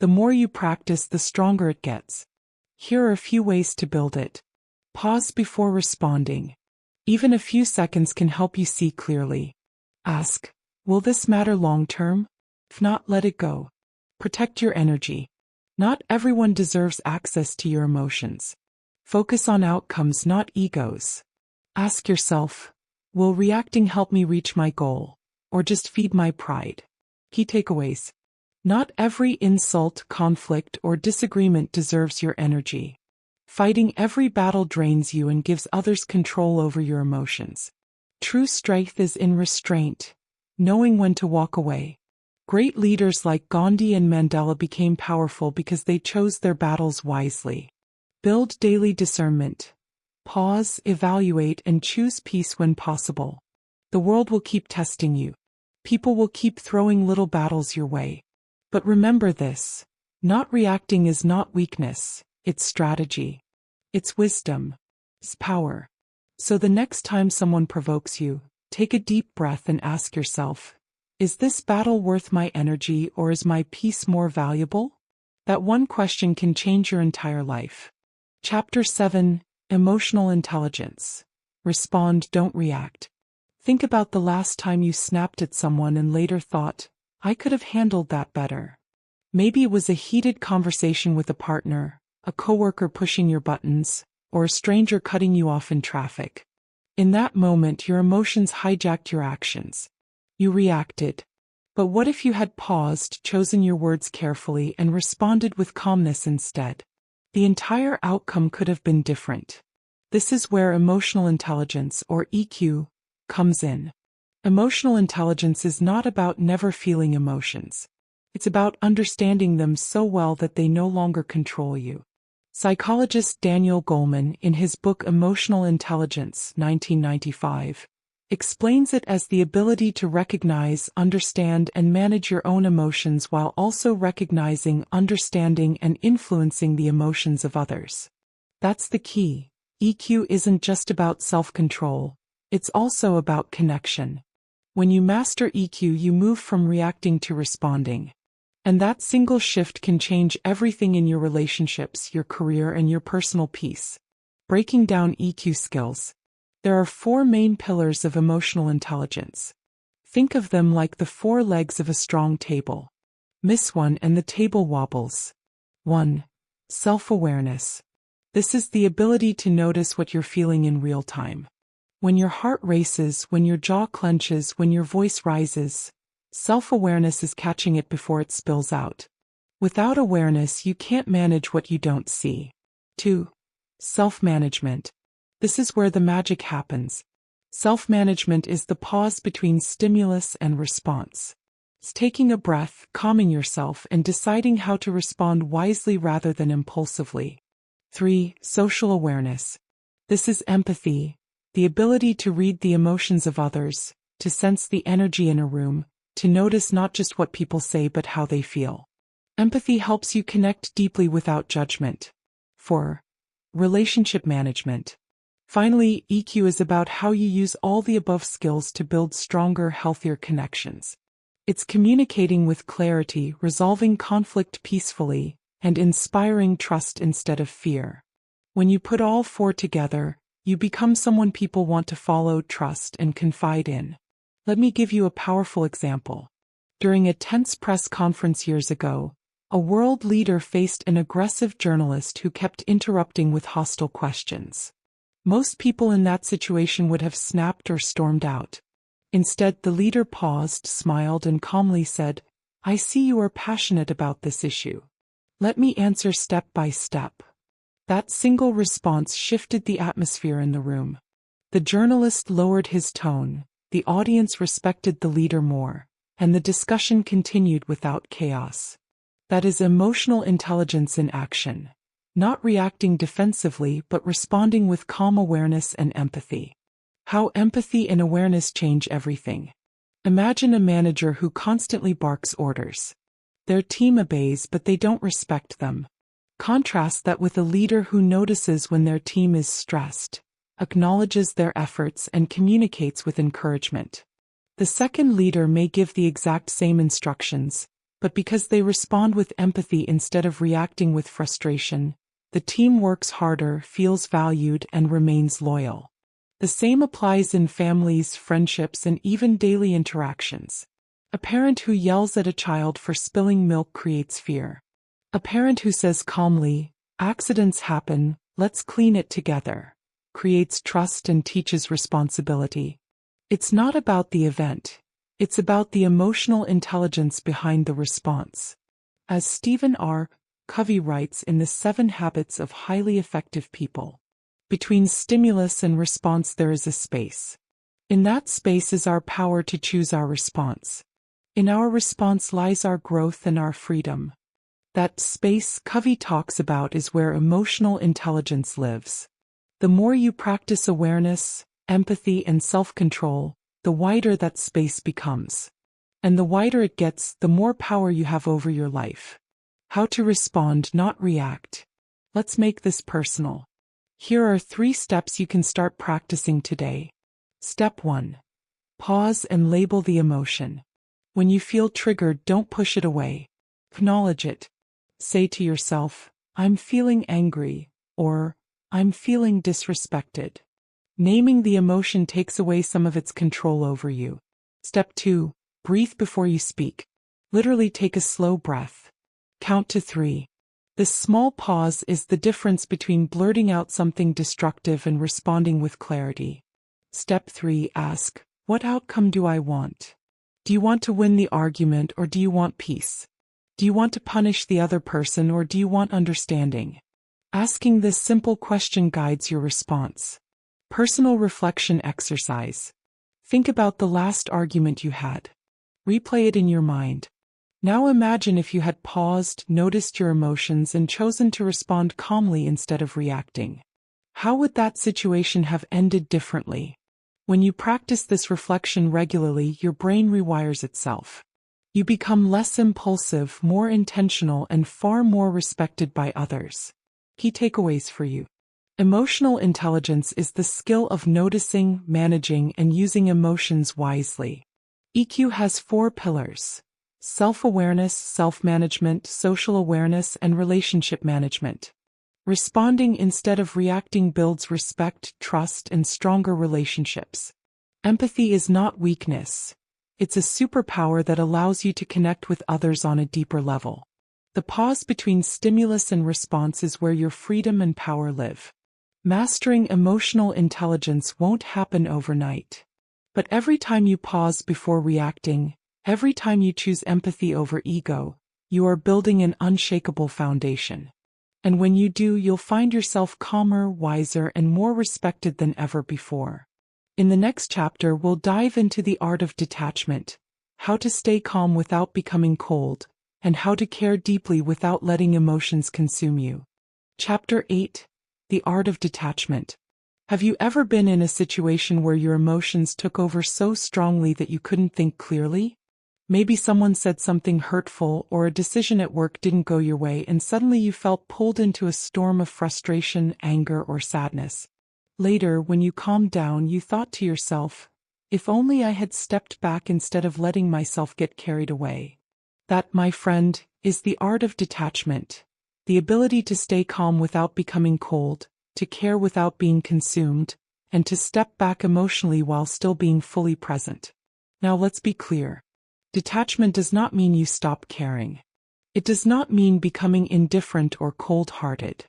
The more you practice, the stronger it gets. Here are a few ways to build it. Pause before responding. Even a few seconds can help you see clearly. Ask, will this matter long term? If not, let it go. Protect your energy. Not everyone deserves access to your emotions. Focus on outcomes, not egos. Ask yourself, will reacting help me reach my goal, or just feed my pride? Key takeaways. Not every insult, conflict, or disagreement deserves your energy. Fighting every battle drains you and gives others control over your emotions. True strength is in restraint, knowing when to walk away. Great leaders like Gandhi and Mandela became powerful because they chose their battles wisely. Build daily discernment. Pause, evaluate, and choose peace when possible. The world will keep testing you. People will keep throwing little battles your way. But remember this, not reacting is not weakness, it's strategy. It's wisdom. It's power. So the next time someone provokes you, take a deep breath and ask yourself, is this battle worth my energy, or is my peace more valuable? That one question can change your entire life. Chapter 7, Emotional Intelligence. Respond, don't react. Think about the last time you snapped at someone and later thought, I could have handled that better. Maybe it was a heated conversation with a partner, a coworker pushing your buttons, or a stranger cutting you off in traffic. In that moment, your emotions hijacked your actions. You reacted. But what if you had paused, chosen your words carefully, and responded with calmness instead? The entire outcome could have been different. This is where emotional intelligence, or EQ, comes in. Emotional intelligence is not about never feeling emotions. It's about understanding them so well that they no longer control you. Psychologist Daniel Goleman, in his book Emotional Intelligence, 1995, explains it as the ability to recognize, understand, and manage your own emotions while also recognizing, understanding, and influencing the emotions of others. That's the key. EQ isn't just about self-control, it's also about connection. When you master EQ, you move from reacting to responding. And that single shift can change everything in your relationships, your career, and your personal peace. Breaking down EQ skills. There are 4 main pillars of emotional intelligence. Think of them like the 4 legs of a strong table. Miss one and the table wobbles. 1. Self-awareness. This is the ability to notice what you're feeling in real time. When your heart races, when your jaw clenches, when your voice rises, self-awareness is catching it before it spills out. Without awareness, you can't manage what you don't see. 2. Self-management. This is where the magic happens. Self-management is the pause between stimulus and response. It's taking a breath, calming yourself, and deciding how to respond wisely rather than impulsively. 3. Social awareness. This is empathy, the ability to read the emotions of others, to sense the energy in a room, to notice not just what people say but how they feel. Empathy helps you connect deeply without judgment. 4. Relationship management. Finally, EQ is about how you use all the above skills to build stronger, healthier connections. It's communicating with clarity, resolving conflict peacefully, and inspiring trust instead of fear. When you put all four together, you become someone people want to follow, trust, and confide in. Let me give you a powerful example. During a tense press conference years ago, a world leader faced an aggressive journalist who kept interrupting with hostile questions. Most people in that situation would have snapped or stormed out. Instead, the leader paused, smiled, and calmly said, "I see you are passionate about this issue. Let me answer step by step." That single response shifted the atmosphere in the room. The journalist lowered his tone, the audience respected the leader more, and the discussion continued without chaos. That is emotional intelligence in action. Not reacting defensively but responding with calm awareness and empathy. How empathy and awareness change everything. Imagine a manager who constantly barks orders. Their team obeys but they don't respect them. Contrast that with a leader who notices when their team is stressed, acknowledges their efforts, and communicates with encouragement. The second leader may give the exact same instructions, but because they respond with empathy instead of reacting with frustration, the team works harder, feels valued, and remains loyal. The same applies in families, friendships, and even daily interactions. A parent who yells at a child for spilling milk creates fear. A parent who says calmly, "Accidents happen, let's clean it together," creates trust and teaches responsibility. It's not about the event. It's about the emotional intelligence behind the response. As Stephen R. Covey writes in The 7 Habits of Highly Effective People, between stimulus and response there is a space. In that space is our power to choose our response. In our response lies our growth and our freedom. That space Covey talks about is where emotional intelligence lives. The more you practice awareness, empathy, and self-control, the wider that space becomes. And the wider it gets, the more power you have over your life. How to respond, not react. Let's make this personal. Here are 3 steps you can start practicing today. Step 1. Pause and label the emotion. When you feel triggered, don't push it away. Acknowledge it. Say to yourself, "I'm feeling angry," or "I'm feeling disrespected." Naming the emotion takes away some of its control over you. Step 2. Breathe before you speak. Literally take a slow breath. Count to 3. This small pause is the difference between blurting out something destructive and responding with clarity. Step 3. Ask, what outcome do I want? Do you want to win the argument or do you want peace? Do you want to punish the other person or do you want understanding? Asking this simple question guides your response. Personal reflection exercise. Think about the last argument you had. Replay it in your mind. Now imagine if you had paused, noticed your emotions, and chosen to respond calmly instead of reacting. How would that situation have ended differently? When you practice this reflection regularly, your brain rewires itself. You become less impulsive, more intentional, and far more respected by others. Key takeaways for you. Emotional intelligence is the skill of noticing, managing, and using emotions wisely. EQ has 4 pillars: self-awareness, self-management, social awareness, and relationship management. Responding instead of reacting builds respect, trust, and stronger relationships. Empathy is not weakness. It's a superpower that allows you to connect with others on a deeper level. The pause between stimulus and response is where your freedom and power live. Mastering emotional intelligence won't happen overnight. But every time you pause before reacting, every time you choose empathy over ego, you are building an unshakable foundation. And when you do, you'll find yourself calmer, wiser, and more respected than ever before. In the next chapter, we'll dive into the art of detachment, how to stay calm without becoming cold, and how to care deeply without letting emotions consume you. Chapter 8. The Art of Detachment. Have you ever been in a situation where your emotions took over so strongly that you couldn't think clearly? Maybe someone said something hurtful or a decision at work didn't go your way and suddenly you felt pulled into a storm of frustration, anger, or sadness. Later, when you calmed down, you thought to yourself, if only I had stepped back instead of letting myself get carried away. That, my friend, is the art of detachment. The ability to stay calm without becoming cold, to care without being consumed, and to step back emotionally while still being fully present. Now let's be clear. Detachment does not mean you stop caring. It does not mean becoming indifferent or cold-hearted.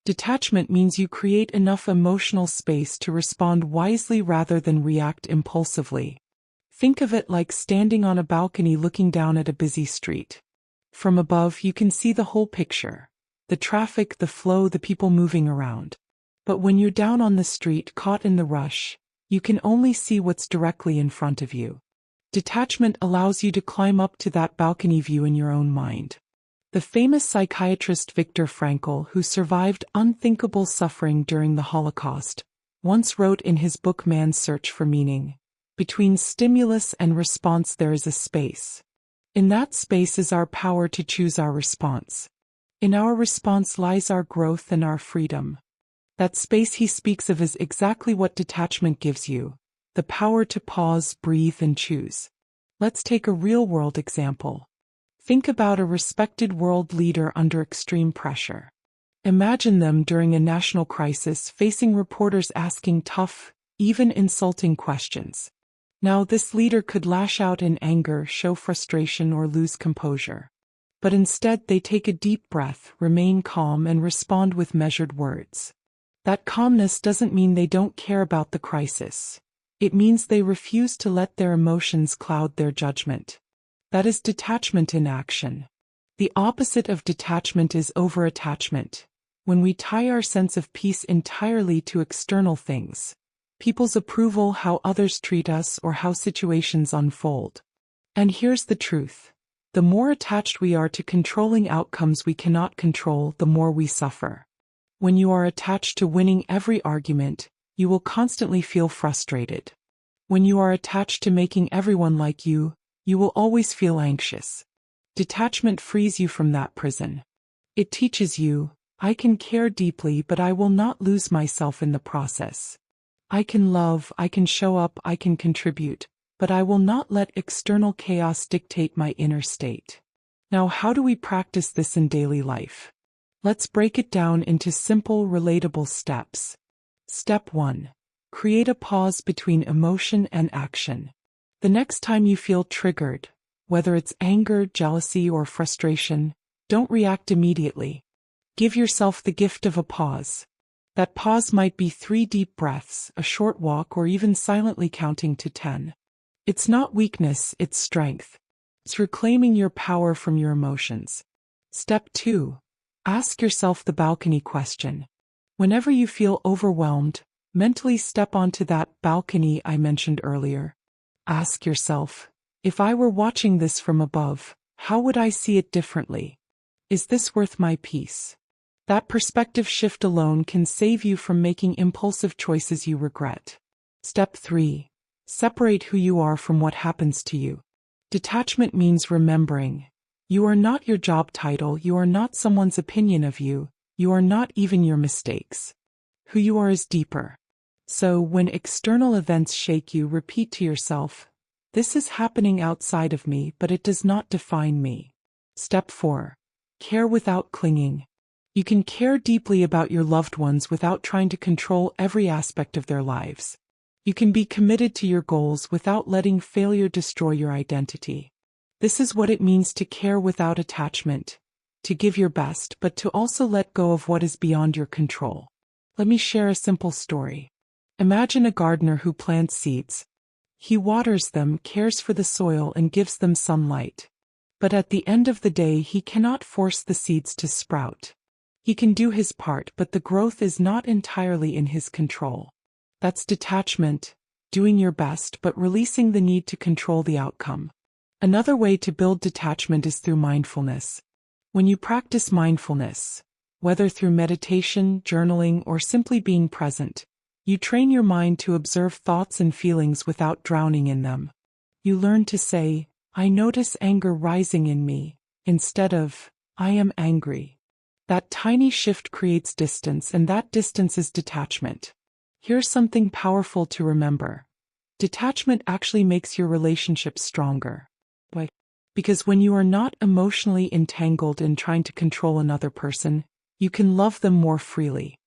Detachment means you create enough emotional space to respond wisely rather than react impulsively. Think of it like standing on a balcony looking down at a busy street. From above, you can see the whole picture. The traffic, the flow, the people moving around. But when you're down on the street, caught in the rush, you can only see what's directly in front of you. Detachment allows you to climb up to that balcony view in your own mind. The famous psychiatrist Viktor Frankl, who survived unthinkable suffering during the Holocaust, once wrote in his book Man's Search for Meaning, "Between stimulus and response there is a space. In that space is our power to choose our response. In our response lies our growth and our freedom." That space he speaks of is exactly what detachment gives you, the power to pause, breathe, and choose. Let's take a real-world example. Think about a respected world leader under extreme pressure. Imagine them during a national crisis facing reporters asking tough, even insulting questions. Now, this leader could lash out in anger, show frustration, or lose composure. But instead they take a deep breath, remain calm, and respond with measured words. That calmness doesn't mean they don't care about the crisis. It means they refuse to let their emotions cloud their judgment. That is detachment in action. The opposite of detachment is overattachment, when we tie our sense of peace entirely to external things, people's approval, how others treat us, or how situations unfold. And here's the truth. The more attached we are to controlling outcomes we cannot control, the more we suffer. When you are attached to winning every argument, you will constantly feel frustrated. When you are attached to making everyone like you will always feel anxious. Detachment frees you from that prison. It teaches you, I can care deeply, but I will not lose myself in the process. I can love, I can show up, I can contribute, but I will not let external chaos dictate my inner state. Now, how do we practice this in daily life? Let's break it down into simple, relatable steps. Step 1. Create a pause between emotion and action. The next time you feel triggered, whether it's anger, jealousy, or frustration, don't react immediately. Give yourself the gift of a pause. That pause might be 3 deep breaths, a short walk, or even silently counting to 10. It's not weakness, it's strength. It's reclaiming your power from your emotions. Step 2. Ask yourself the balcony question. Whenever you feel overwhelmed, mentally step onto that balcony I mentioned earlier. Ask yourself, if I were watching this from above, how would I see it differently? Is this worth my peace? That perspective shift alone can save you from making impulsive choices you regret. Step 3. Separate who you are from what happens to you. Detachment means remembering. You are not your job title, you are not someone's opinion of you, you are not even your mistakes. Who you are is deeper. So, when external events shake you, repeat to yourself, this is happening outside of me, but it does not define me. Step 4. Care without clinging. You can care deeply about your loved ones without trying to control every aspect of their lives. You can be committed to your goals without letting failure destroy your identity. This is what it means to care without attachment, to give your best, but to also let go of what is beyond your control. Let me share a simple story. Imagine a gardener who plants seeds. He waters them, cares for the soil, and gives them sunlight. But at the end of the day, he cannot force the seeds to sprout. He can do his part, but the growth is not entirely in his control. That's detachment, doing your best but releasing the need to control the outcome. Another way to build detachment is through mindfulness. When you practice mindfulness, whether through meditation, journaling, or simply being present, you train your mind to observe thoughts and feelings without drowning in them. You learn to say, I notice anger rising in me, instead of, I am angry. That tiny shift creates distance, and that distance is detachment. Here's something powerful to remember. Detachment actually makes your relationships stronger. Why? Because when you are not emotionally entangled in trying to control another person, you can love them more freely.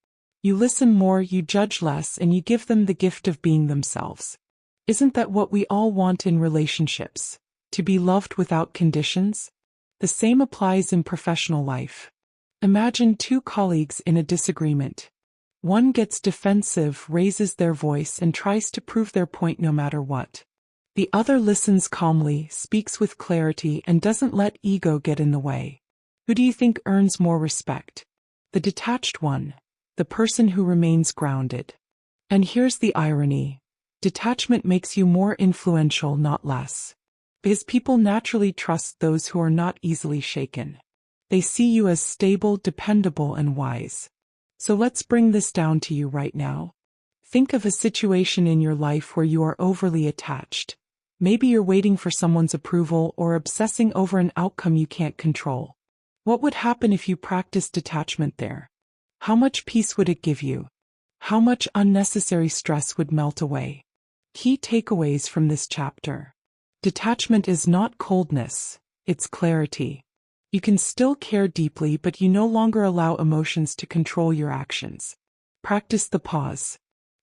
You listen more, you judge less, and you give them the gift of being themselves. Isn't that what we all want in relationships? To be loved without conditions? The same applies in professional life. Imagine two colleagues in a disagreement. One gets defensive, raises their voice, and tries to prove their point no matter what. The other listens calmly, speaks with clarity, and doesn't let ego get in the way. Who do you think earns more respect? The detached one, the person who remains grounded. And here's the irony. Detachment makes you more influential, not less. Because people naturally trust those who are not easily shaken. They see you as stable, dependable, and wise. So let's bring this down to you right now. Think of a situation in your life where you are overly attached. Maybe you're waiting for someone's approval or obsessing over an outcome you can't control. What would happen if you practiced detachment there? How much peace would it give you? How much unnecessary stress would melt away? Key takeaways from this chapter. Detachment is not coldness, it's clarity. You can still care deeply, but you no longer allow emotions to control your actions. Practice the pause.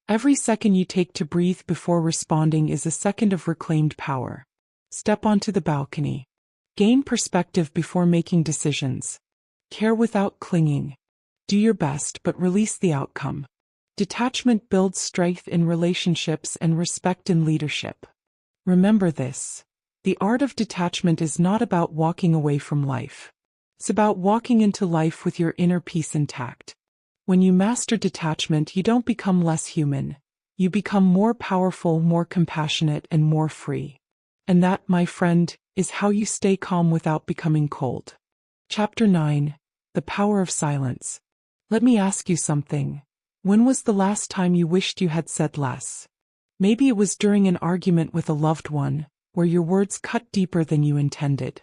Every second you take to breathe before responding is a second of reclaimed power. Step onto the balcony. Gain perspective before making decisions. Care without clinging. Do your best but release the outcome. Detachment builds strength in relationships and respect in leadership. Remember this. The art of detachment is not about walking away from life. It's about walking into life with your inner peace intact. When you master detachment, you don't become less human. You become more powerful, more compassionate, and more free. And that, my friend, is how you stay calm without becoming cold. Chapter 9. The Power of Silence. Let me ask you something. When was the last time you wished you had said less? Maybe it was during an argument with a loved one, where your words cut deeper than you intended.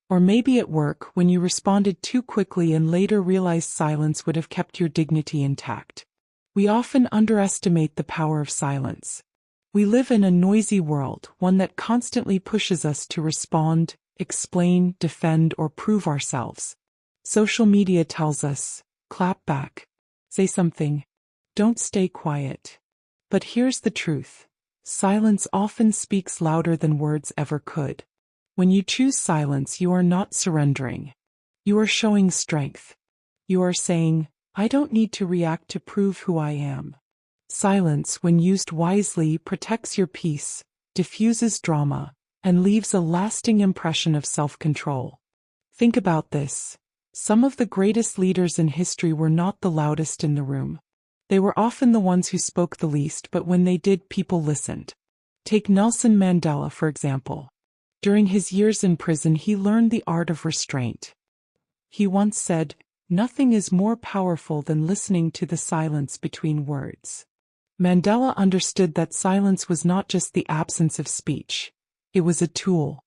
Or maybe at work, when you responded too quickly and later realized silence would have kept your dignity intact. We often underestimate the power of silence. We live in a noisy world, one that constantly pushes us to respond, explain, defend, or prove ourselves. Social media tells us, clap back, say something, don't stay quiet. But here's the truth. Silence often speaks louder than words ever could. When you choose silence, you are not surrendering. You are showing strength. You are saying, I don't need to react to prove who I am. Silence, when used wisely, protects your peace, diffuses drama, and leaves a lasting impression of self-control. Think about this. Some of the greatest leaders in history were not the loudest in the room. They were often the ones who spoke the least, but when they did, people listened. Take Nelson Mandela, for example. During his years in prison, he learned the art of restraint. He once said, "Nothing is more powerful than listening to the silence between words." Mandela understood that silence was not just the absence of speech. It was a tool.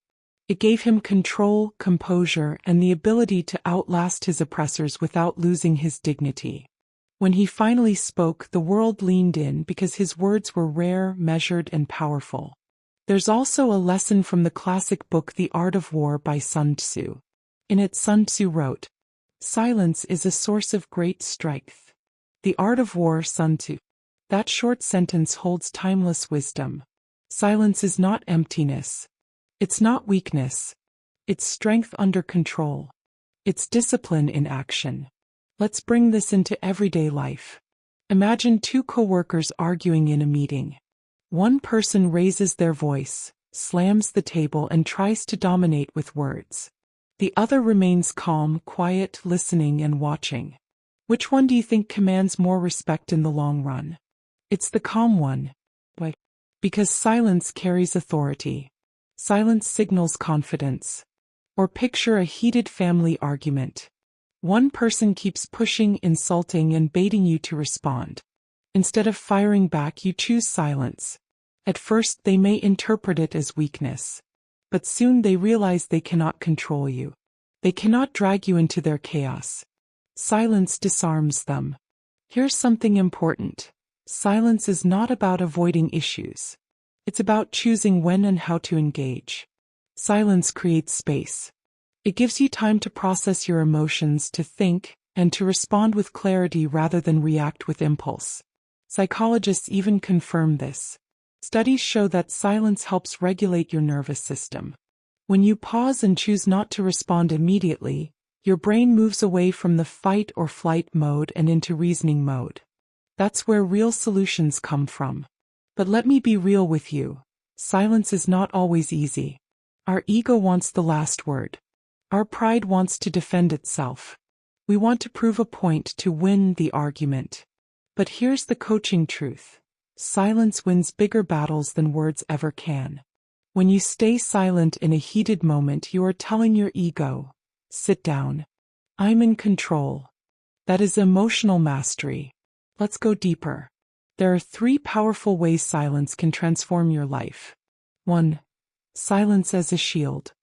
It gave him control, composure, and the ability to outlast his oppressors without losing his dignity. When he finally spoke, the world leaned in because his words were rare, measured, and powerful. There's also a lesson from the classic book The Art of War by Sun Tzu. In it, Sun Tzu wrote, "Silence is a source of great strength." The Art of War, Sun Tzu. That short sentence holds timeless wisdom. Silence is not emptiness. It's not weakness. It's strength under control. It's discipline in action. Let's bring this into everyday life. Imagine two coworkers arguing in a meeting. One person raises their voice, slams the table, and tries to dominate with words. The other remains calm, quiet, listening and watching. Which one do you think commands more respect in the long run? It's the calm one. Why? Because silence carries authority. Silence signals confidence. Or picture a heated family argument. One person keeps pushing, insulting, and baiting you to respond. Instead of firing back, you choose silence. At first, they may interpret it as weakness. But soon they realize they cannot control you. They cannot drag you into their chaos. Silence disarms them. Here's something important. Silence is not about avoiding issues. It's about choosing when and how to engage. Silence creates space. It gives you time to process your emotions, to think, and to respond with clarity rather than react with impulse. Psychologists even confirm this. Studies show that silence helps regulate your nervous system. When you pause and choose not to respond immediately, your brain moves away from the fight or flight mode and into reasoning mode. That's where real solutions come from. But let me be real with you. Silence is not always easy. Our ego wants the last word. Our pride wants to defend itself. We want to prove a point, to win the argument. But here's the coaching truth. Silence wins bigger battles than words ever can. When you stay silent in a heated moment, you are telling your ego, sit down. I'm in control. That is emotional mastery. Let's go deeper. There are 3 powerful ways silence can transform your life. 1. Silence as a shield.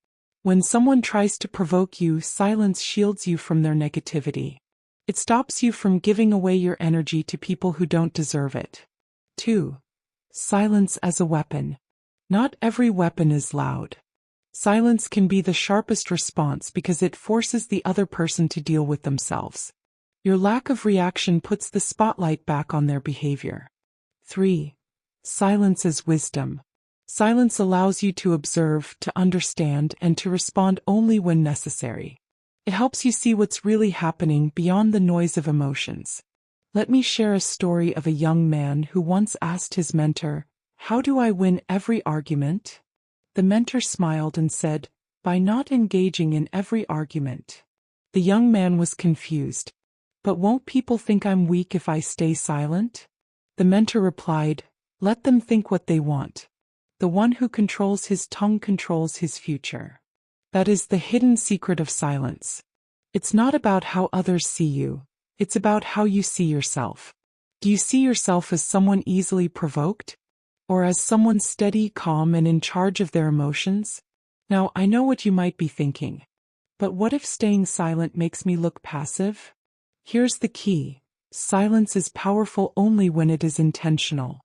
When someone tries to provoke you, silence shields you from their negativity. It stops you from giving away your energy to people who don't deserve it. 2. Silence as a weapon. Not every weapon is loud. Silence can be the sharpest response because it forces the other person to deal with themselves. Your lack of reaction puts the spotlight back on their behavior. 3. Silence as wisdom. Silence allows you to observe, to understand, and to respond only when necessary. It helps you see what's really happening beyond the noise of emotions. Let me share a story of a young man who once asked his mentor, "How do I win every argument?" The mentor smiled and said, "By not engaging in every argument." The young man was confused. "But won't people think I'm weak if I stay silent?" The mentor replied, "Let them think what they want. The one who controls his tongue controls his future." That is the hidden secret of silence. It's not about how others see you. It's about how you see yourself. Do you see yourself as someone easily provoked? Or as someone steady, calm, and in charge of their emotions? Now, I know what you might be thinking. But what if staying silent makes me look passive? Here's the key. Silence is powerful only when it is intentional.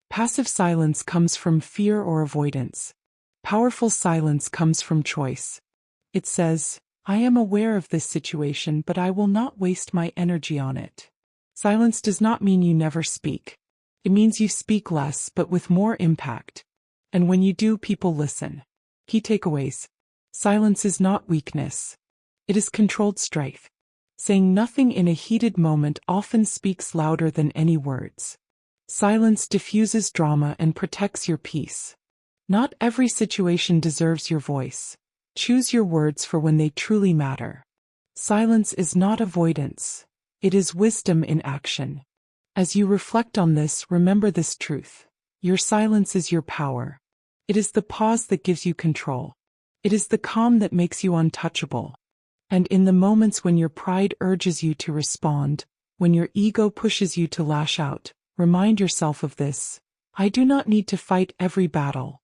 Passive silence comes from fear or avoidance. Powerful silence comes from choice. It says, "I am aware of this situation, but I will not waste my energy on it." Silence does not mean you never speak. It means you speak less but with more impact. And when you do, people listen. Key takeaways. Silence is not weakness. It is controlled strength. Saying nothing in a heated moment often speaks louder than any words. Silence diffuses drama and protects your peace. Not every situation deserves your voice. Choose your words for when they truly matter. Silence is not avoidance. It is wisdom in action. As you reflect on this, remember this truth. Your silence is your power. It is the pause that gives you control. It is the calm that makes you untouchable. And in the moments when your pride urges you to respond, when your ego pushes you to lash out, remind yourself of this. I do not need to fight every battle.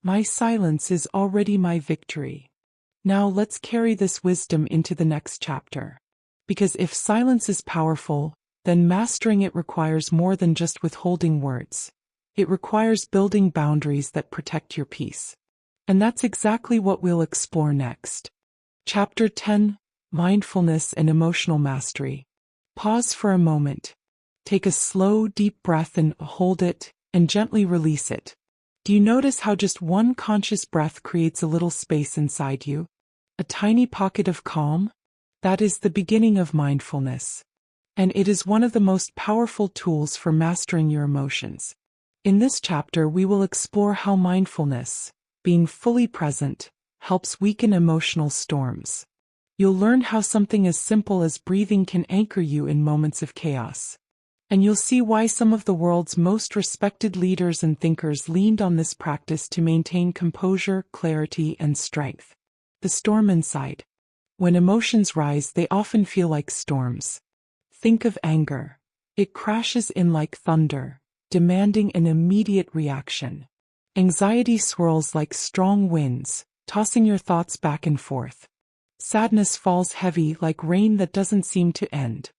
My silence is already my victory. Now let's carry this wisdom into the next chapter. Because if silence is powerful, then mastering it requires more than just withholding words. It requires building boundaries that protect your peace. And that's exactly what we'll explore next. Chapter 10: Mindfulness and Emotional Mastery. Pause for a moment. Take a slow, deep breath and hold it, and gently release it. Do you notice how just one conscious breath creates a little space inside you? A tiny pocket of calm? That is the beginning of mindfulness. And it is one of the most powerful tools for mastering your emotions. In this chapter, we will explore how mindfulness, being fully present, helps weaken emotional storms. You'll learn how something as simple as breathing can anchor you in moments of chaos. And you'll see why some of the world's most respected leaders and thinkers leaned on this practice to maintain composure, clarity, and strength. The storm inside. When emotions rise, they often feel like storms. Think of anger. It crashes in like thunder, demanding an immediate reaction. Anxiety swirls like strong winds, tossing your thoughts back and forth. Sadness falls heavy like rain that doesn't seem to end.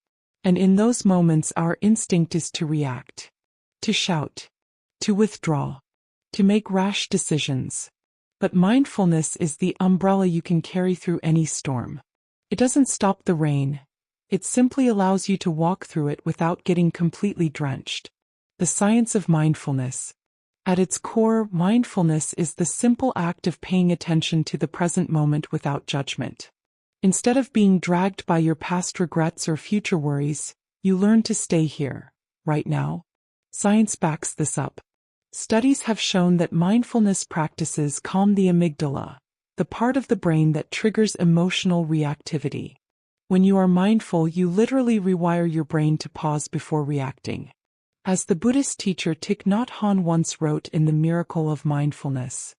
And in those moments our instinct is to react, to shout, to withdraw, to make rash decisions. But mindfulness is the umbrella you can carry through any storm. It doesn't stop the rain. It simply allows you to walk through it without getting completely drenched. The science of mindfulness. At its core, mindfulness is the simple act of paying attention to the present moment without judgment. Instead of being dragged by your past regrets or future worries, you learn to stay here, right now. Science backs this up. Studies have shown that mindfulness practices calm the amygdala, the part of the brain that triggers emotional reactivity. When you are mindful, you literally rewire your brain to pause before reacting. As the Buddhist teacher Thich Nhat Hanh once wrote in The Miracle of Mindfulness,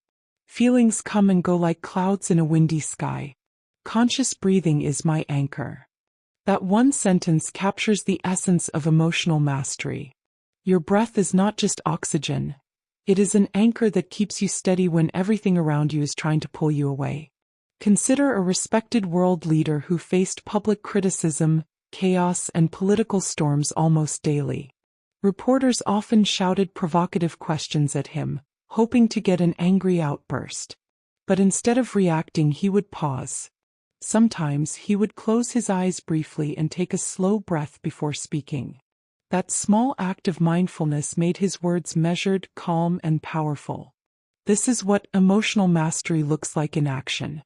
"Feelings come and go like clouds in a windy sky. Conscious breathing is my anchor." That one sentence captures the essence of emotional mastery. Your breath is not just oxygen. It is an anchor that keeps you steady when everything around you is trying to pull you away. Consider a respected world leader who faced public criticism, chaos, and political storms almost daily. Reporters often shouted provocative questions at him, hoping to get an angry outburst. But instead of reacting, he would pause. Sometimes he would close his eyes briefly and take a slow breath before speaking. That small act of mindfulness made his words measured, calm, and powerful. This is what emotional mastery looks like in action.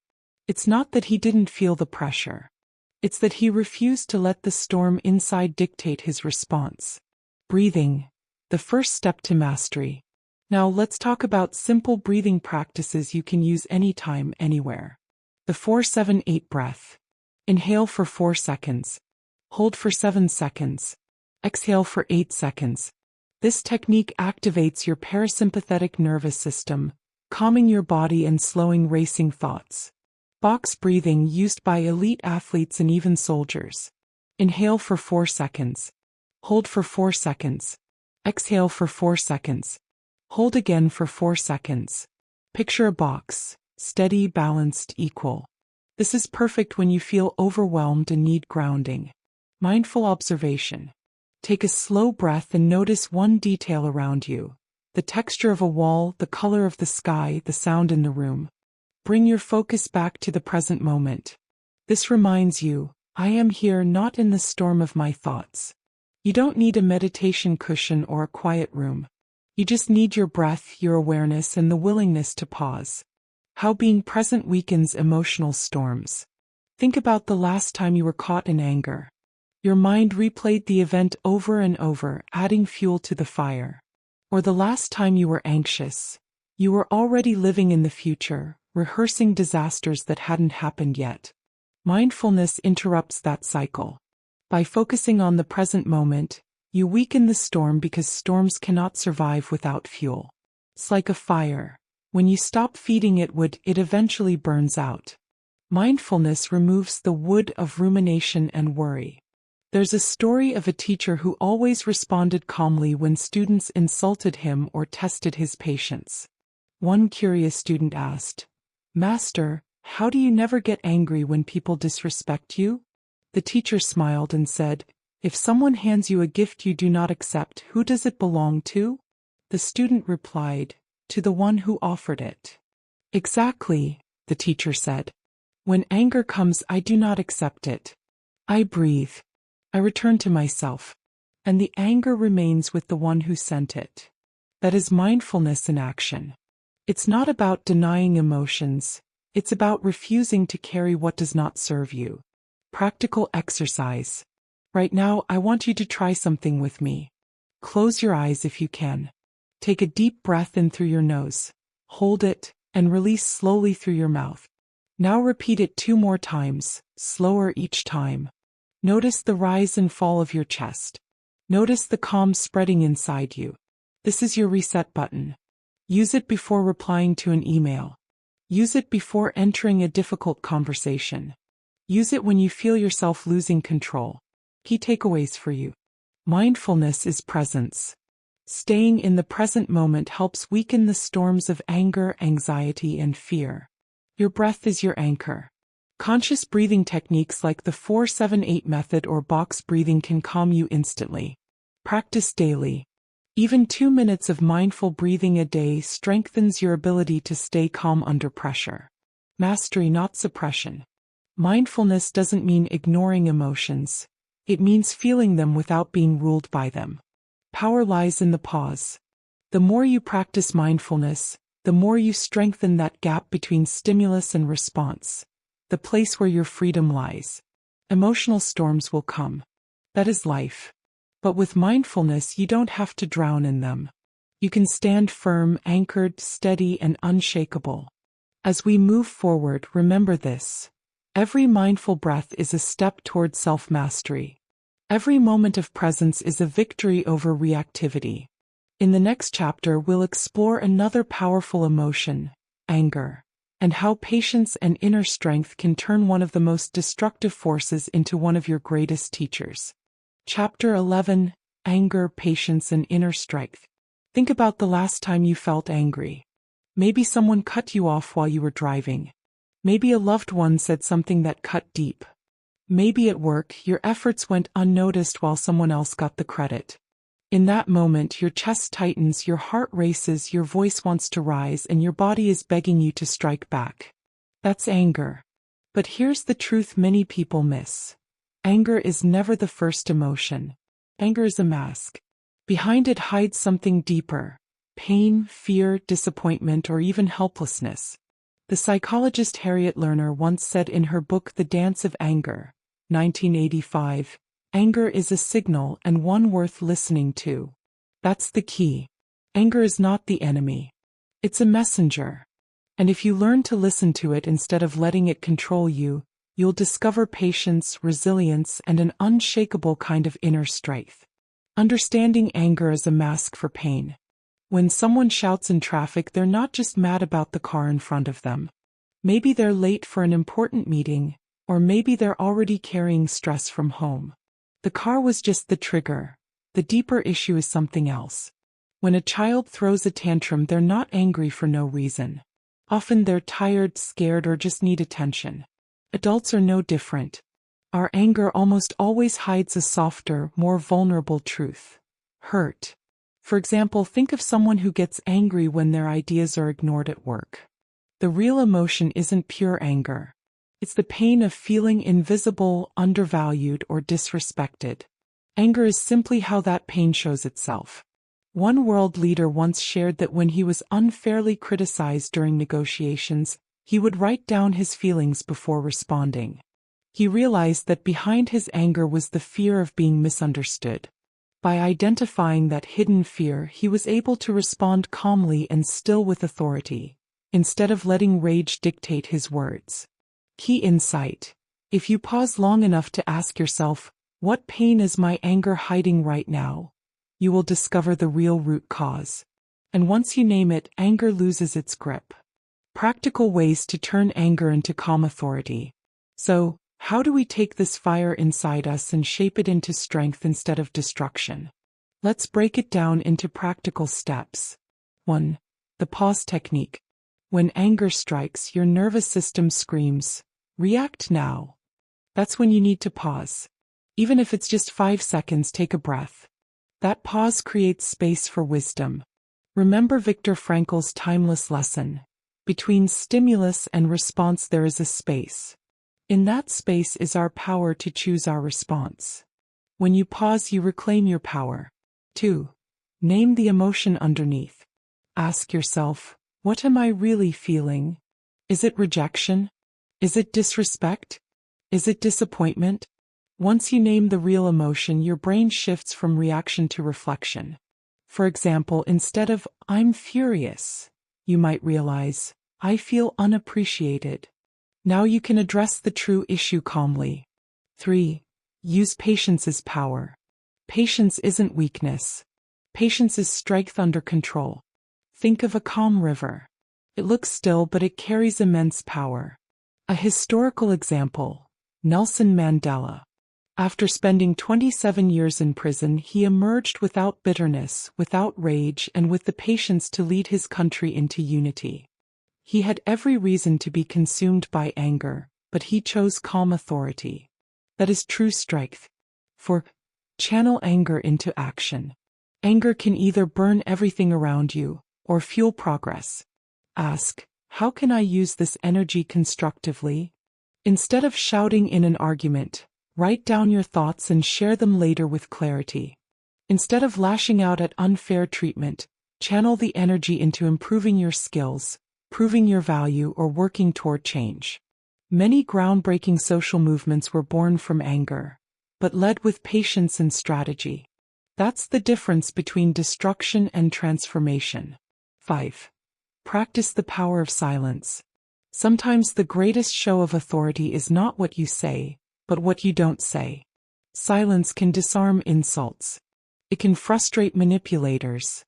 It's not that he didn't feel the pressure. It's that he refused to let the storm inside dictate his response. Breathing, the first step to mastery. Now let's talk about simple breathing practices you can use anytime, anywhere. The 4-7-8 breath. Inhale for 4 seconds. Hold for 7 seconds. Exhale for 8 seconds. This technique activates your parasympathetic nervous system, calming your body and slowing racing thoughts. Box breathing used by elite athletes and even soldiers. Inhale for 4 seconds. Hold for 4 seconds. Exhale for 4 seconds. Hold again for 4 seconds. Picture a box, steady, balanced, equal. This is perfect when you feel overwhelmed and need grounding. Mindful observation. Take a slow breath and notice one detail around you. The texture of a wall, the color of the sky, the sound in the room. Bring your focus back to the present moment. This reminds you, I am here, not in the storm of my thoughts. You don't need a meditation cushion or a quiet room. You just need your breath, your awareness, and the willingness to pause. How being present weakens emotional storms. Think about the last time you were caught in anger. Your mind replayed the event over and over, adding fuel to the fire. Or the last time you were anxious. You were already living in the future, rehearsing disasters that hadn't happened yet. Mindfulness interrupts that cycle. By focusing on the present moment, you weaken the storm because storms cannot survive without fuel. It's like a fire. When you stop feeding it wood, it eventually burns out. Mindfulness removes the wood of rumination and worry. There's a story of a teacher who always responded calmly when students insulted him or tested his patience. One curious student asked, "Master, how do you never get angry when people disrespect you?" The teacher smiled and said, "If someone hands you a gift you do not accept, who does it belong to?" The student replied, "To the one who offered it." "Exactly," the teacher said. "When anger comes, I do not accept it. I breathe. I return to myself. And the anger remains with the one who sent it." That is mindfulness in action. It's not about denying emotions. It's about refusing to carry what does not serve you. Practical exercise. Right now, I want you to try something with me. Close your eyes if you can. Take a deep breath in through your nose. Hold it, and release slowly through your mouth. Now repeat it 2 more times, slower each time. Notice the rise and fall of your chest. Notice the calm spreading inside you. This is your reset button. Use it before replying to an email. Use it before entering a difficult conversation. Use it when you feel yourself losing control. Key takeaways for you. Mindfulness is presence. Staying in the present moment helps weaken the storms of anger, anxiety, and fear. Your breath is your anchor. Conscious breathing techniques like the 4-7-8 method or box breathing can calm you instantly. Practice daily. Even 2 minutes of mindful breathing a day strengthens your ability to stay calm under pressure. Mastery, not suppression. Mindfulness doesn't mean ignoring emotions. It means feeling them without being ruled by them. Power lies in the pause. The more you practice mindfulness, the more you strengthen that gap between stimulus and response, the place where your freedom lies. Emotional storms will come. That is life. But with mindfulness, you don't have to drown in them. You can stand firm, anchored, steady, and unshakable. As we move forward, remember this. Every mindful breath is a step toward self-mastery. Every moment of presence is a victory over reactivity. In the next chapter, we'll explore another powerful emotion, anger, and how patience and inner strength can turn one of the most destructive forces into one of your greatest teachers. Chapter 11, Anger, Patience, and Inner Strength. Think about the last time you felt angry. Maybe someone cut you off while you were driving. Maybe a loved one said something that cut deep. Maybe at work, your efforts went unnoticed while someone else got the credit. In that moment, your chest tightens, your heart races, your voice wants to rise, and your body is begging you to strike back. That's anger. But here's the truth many people miss. Anger is never the first emotion. Anger is a mask. Behind it hides something deeper: pain, fear, disappointment, or even helplessness. The psychologist Harriet Lerner once said in her book The Dance of Anger, 1985, "Anger is a signal and one worth listening to." That's the key. Anger is not the enemy. It's a messenger. And if you learn to listen to it instead of letting it control you, you'll discover patience, resilience, and an unshakable kind of inner strength. Understanding anger as a mask for pain. When someone shouts in traffic, they're not just mad about the car in front of them. Maybe they're late for an important meeting, or maybe they're already carrying stress from home. The car was just the trigger. The deeper issue is something else. When a child throws a tantrum, they're not angry for no reason. Often they're tired, scared, or just need attention. Adults are no different. Our anger almost always hides a softer, more vulnerable truth: hurt. For example, think of someone who gets angry when their ideas are ignored at work. The real emotion isn't pure anger. It's the pain of feeling invisible, undervalued, or disrespected. Anger is simply how that pain shows itself. One world leader once shared that when he was unfairly criticized during negotiations, he would write down his feelings before responding. He realized that behind his anger was the fear of being misunderstood. By identifying that hidden fear, he was able to respond calmly and still with authority, instead of letting rage dictate his words. Key insight: if you pause long enough to ask yourself, what pain is my anger hiding right now? You will discover the real root cause. And once you name it, anger loses its grip. Practical ways to turn anger into calm authority. So, how do we take this fire inside us and shape it into strength instead of destruction? Let's break it down into practical steps. 1. The pause technique. When anger strikes, your nervous system screams, "React now." That's when you need to pause. Even if it's just 5 seconds, take a breath. That pause creates space for wisdom. Remember Viktor Frankl's timeless lesson: between stimulus and response there is a space. In that space is our power to choose our response. When you pause, you reclaim your power. 2. Name the emotion underneath. Ask yourself, what am I really feeling? Is it rejection? Is it disrespect? Is it disappointment? Once you name the real emotion, your brain shifts from reaction to reflection. For example, instead of "I'm furious," you might realize, "I feel unappreciated." Now you can address the true issue calmly. 3. Use patience as power. Patience isn't weakness. Patience is strength under control. Think of a calm river. It looks still, but it carries immense power. A historical example: Nelson Mandela. After spending 27 years in prison, he emerged without bitterness, without rage, and with the patience to lead his country into unity. He had every reason to be consumed by anger, but he chose calm authority. That is true strength. 4. Channel anger into action. Anger can either burn everything around you, or fuel progress. Ask, how can I use this energy constructively? Instead of shouting in an argument, write down your thoughts and share them later with clarity. Instead of lashing out at unfair treatment, channel the energy into improving your skills, proving your value, or working toward change. Many groundbreaking social movements were born from anger, but led with patience and strategy. That's the difference between destruction and transformation. 5. Practice the power of silence. Sometimes the greatest show of authority is not what you say, but what you don't say. Silence can disarm insults. It can frustrate manipulators.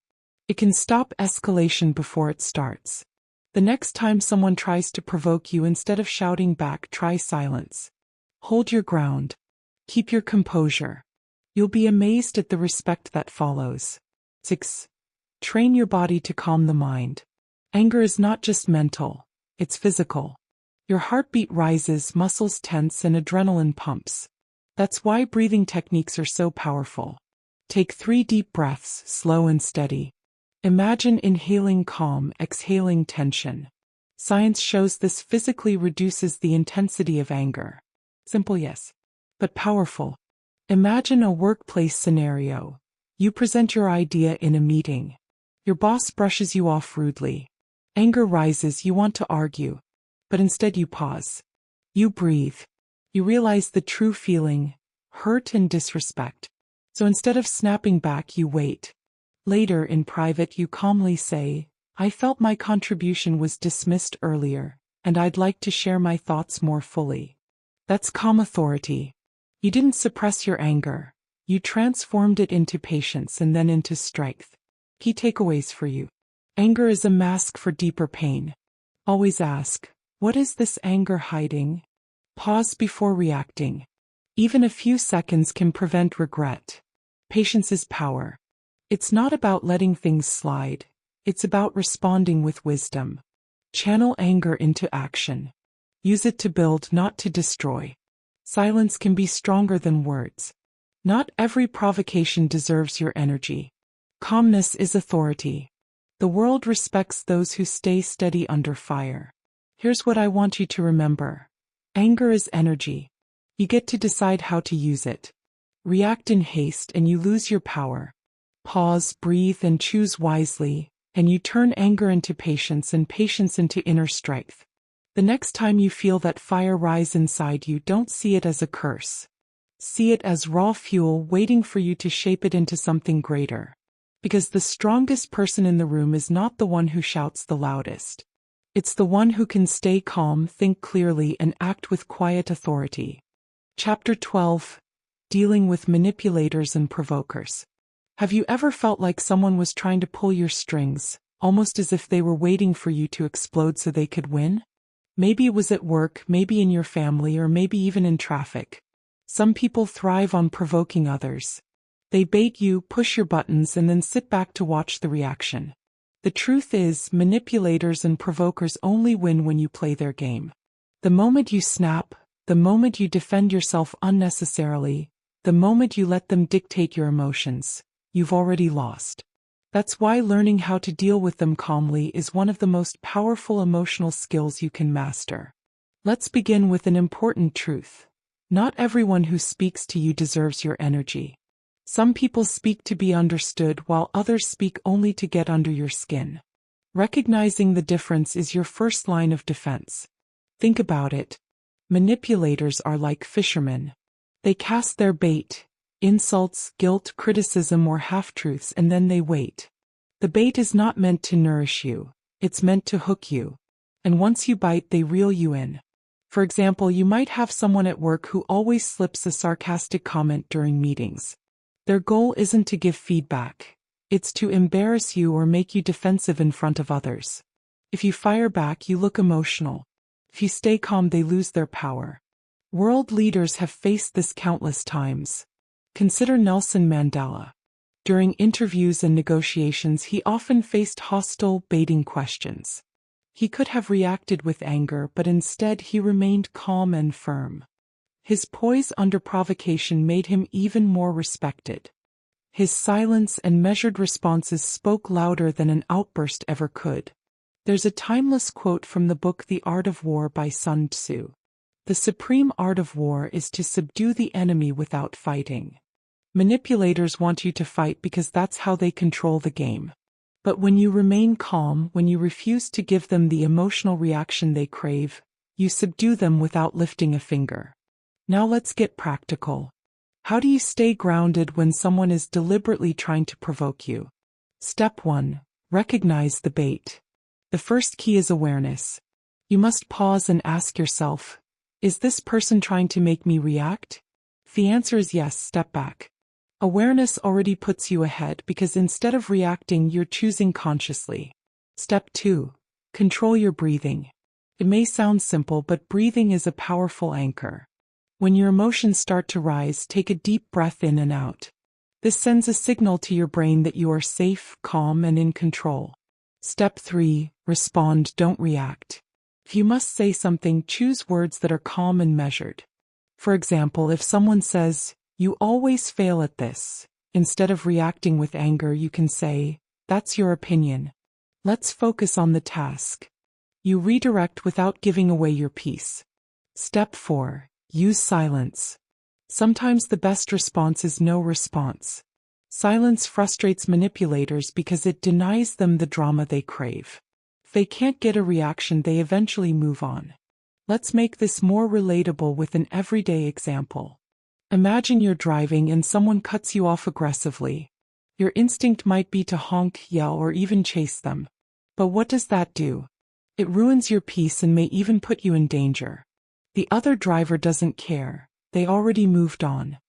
It can stop escalation before it starts. The next time someone tries to provoke you, instead of shouting back, try silence. Hold your ground. Keep your composure. You'll be amazed at the respect that follows. 6. Train your body to calm the mind. Anger is not just mental, it's physical. Your heartbeat rises, muscles tense, and adrenaline pumps. That's why breathing techniques are so powerful. Take 3 deep breaths, slow and steady. Imagine inhaling calm, exhaling tension. Science shows this physically reduces the intensity of anger. Simple, yes, but powerful. Imagine a workplace scenario. You present your idea in a meeting. Your boss brushes you off rudely. Anger rises, you want to argue. But instead you pause. You breathe. You realize the true feeling, hurt and disrespect. So instead of snapping back, you wait. Later, in private, you calmly say, I felt my contribution was dismissed earlier, and I'd like to share my thoughts more fully. That's calm authority. You didn't suppress your anger. You transformed it into patience and then into strength. Key takeaways for you. Anger is a mask for deeper pain. Always ask, what is this anger hiding? Pause before reacting. Even a few seconds can prevent regret. Patience is power. It's not about letting things slide. It's about responding with wisdom. Channel anger into action. Use it to build, not to destroy. Silence can be stronger than words. Not every provocation deserves your energy. Calmness is authority. The world respects those who stay steady under fire. Here's what I want you to remember. Anger is energy. You get to decide how to use it. React in haste and you lose your power. Pause, breathe, and choose wisely, and you turn anger into patience and patience into inner strength. The next time you feel that fire rise inside you, don't see it as a curse. See it as raw fuel waiting for you to shape it into something greater. Because the strongest person in the room is not the one who shouts the loudest. It's the one who can stay calm, think clearly, and act with quiet authority. Chapter 12. Dealing with Manipulators and Provokers. Have you ever felt like someone was trying to pull your strings, almost as if they were waiting for you to explode so they could win? Maybe it was at work, maybe in your family, or maybe even in traffic. Some people thrive on provoking others. They bait you, push your buttons, and then sit back to watch the reaction. The truth is, manipulators and provokers only win when you play their game. The moment you snap, the moment you defend yourself unnecessarily, the moment you let them dictate your emotions, you've already lost. That's why learning how to deal with them calmly is one of the most powerful emotional skills you can master. Let's begin with an important truth. Not everyone who speaks to you deserves your energy. Some people speak to be understood while others speak only to get under your skin. Recognizing the difference is your first line of defense. Think about it. Manipulators are like fishermen. They cast their bait, insults, guilt, criticism, or half-truths, and then they wait. The bait is not meant to nourish you, it's meant to hook you. And once you bite, they reel you in. For example, you might have someone at work who always slips a sarcastic comment during meetings. Their goal isn't to give feedback, it's to embarrass you or make you defensive in front of others. If you fire back, you look emotional. If you stay calm, they lose their power. World leaders have faced this countless times. Consider Nelson Mandela. During interviews and negotiations, he often faced hostile, baiting questions. He could have reacted with anger, but instead he remained calm and firm. His poise under provocation made him even more respected. His silence and measured responses spoke louder than an outburst ever could. There's a timeless quote from the book The Art of War by Sun Tzu. The supreme art of war is to subdue the enemy without fighting. Manipulators want you to fight because that's how they control the game. But when you remain calm, when you refuse to give them the emotional reaction they crave, you subdue them without lifting a finger. Now let's get practical. How do you stay grounded when someone is deliberately trying to provoke you? Step 1. Recognize the bait. The first key is awareness. You must pause and ask yourself, is this person trying to make me react? If the answer is yes, step back. Awareness already puts you ahead because instead of reacting, you're choosing consciously. Step 2. Control your breathing. It may sound simple, but breathing is a powerful anchor. When your emotions start to rise, take a deep breath in and out. This sends a signal to your brain that you are safe, calm, and in control. Step 3. Respond, don't react. If you must say something, choose words that are calm and measured. For example, if someone says, "You always fail at this," instead of reacting with anger, you can say, "That's your opinion. Let's focus on the task." You redirect without giving away your peace. Step 4. Use silence. Sometimes the best response is no response. Silence frustrates manipulators because it denies them the drama they crave. If they can't get a reaction, they eventually move on. Let's make this more relatable with an everyday example. Imagine you're driving and someone cuts you off aggressively. Your instinct might be to honk, yell, or even chase them. But what does that do? It ruins your peace and may even put you in danger. The other driver doesn't care. They already moved on.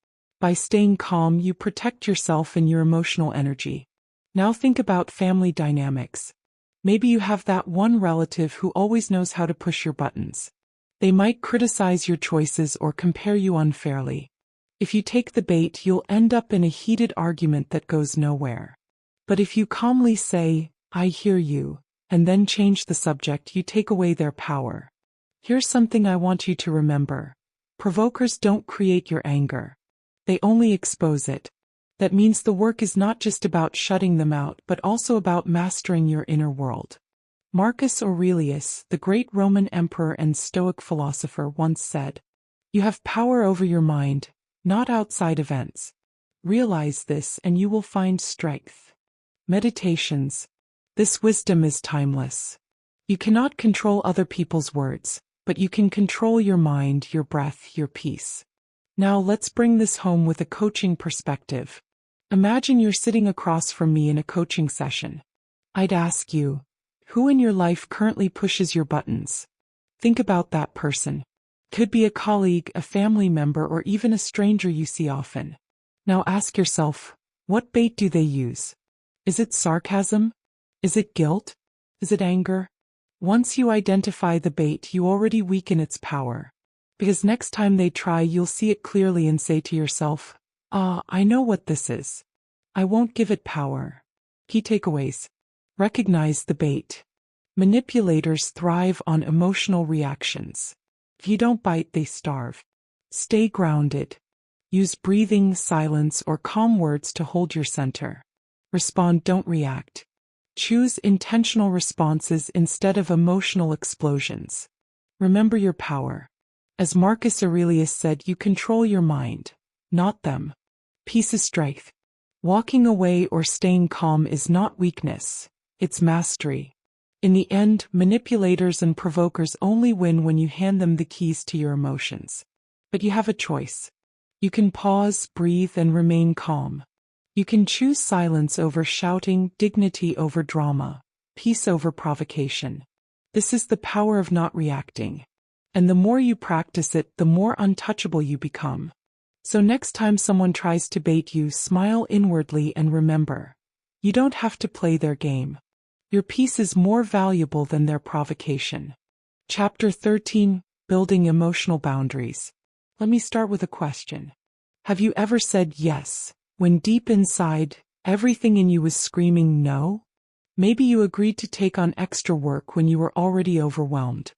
By staying calm, you protect yourself and your emotional energy. Now think about family dynamics. Maybe you have that one relative who always knows how to push your buttons. They might criticize your choices or compare you unfairly. If you take the bait, you'll end up in a heated argument that goes nowhere. But if you calmly say, "I hear you," and then change the subject, you take away their power. Here's something I want you to remember. Provokers don't create your anger. They only expose it. That means the work is not just about shutting them out, but also about mastering your inner world. Marcus Aurelius, the great Roman emperor and Stoic philosopher, once said, "You have power over your mind, not outside events. Realize this and you will find strength." Meditations. This wisdom is timeless. You cannot control other people's words, but you can control your mind, your breath, your peace. Now let's bring this home with a coaching perspective. Imagine you're sitting across from me in a coaching session. I'd ask you, who in your life currently pushes your buttons? Think about that person. Could be a colleague, a family member, or even a stranger you see often. Now ask yourself, what bait do they use? Is it sarcasm? Is it guilt? Is it anger? Once you identify the bait, you already weaken its power. Because next time they try, you'll see it clearly and say to yourself, I know what this is. I won't give it power. Key takeaways. Recognize the bait. Manipulators thrive on emotional reactions. If you don't bite, they starve. Stay grounded. Use breathing, silence, or calm words to hold your center. Respond, don't react. Choose intentional responses instead of emotional explosions. Remember your power. As Marcus Aurelius said, you control your mind, not them. Peace is strength. Walking away or staying calm is not weakness, it's mastery. In the end, manipulators and provokers only win when you hand them the keys to your emotions. But you have a choice. You can pause, breathe, and remain calm. You can choose silence over shouting, dignity over drama, peace over provocation. This is the power of not reacting. And the more you practice it, the more untouchable you become. So next time someone tries to bait you, smile inwardly and remember, you don't have to play their game. Your peace is more valuable than their provocation. Chapter 13, Building Emotional Boundaries. Let me start with a question. Have you ever said yes, when deep inside, everything in you was screaming no? Maybe you agreed to take on extra work when you were already overwhelmed.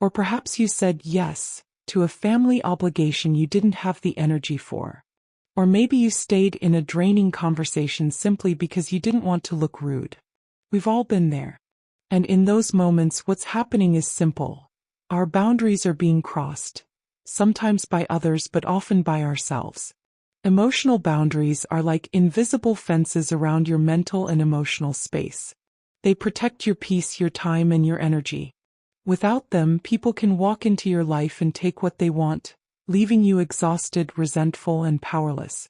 Or perhaps you said yes to a family obligation you didn't have the energy for. Or maybe you stayed in a draining conversation simply because you didn't want to look rude. We've all been there. And in those moments, what's happening is simple. Our boundaries are being crossed, sometimes by others but often by ourselves. Emotional boundaries are like invisible fences around your mental and emotional space. They protect your peace, your time, and your energy. Without them, people can walk into your life and take what they want, leaving you exhausted, resentful, and powerless.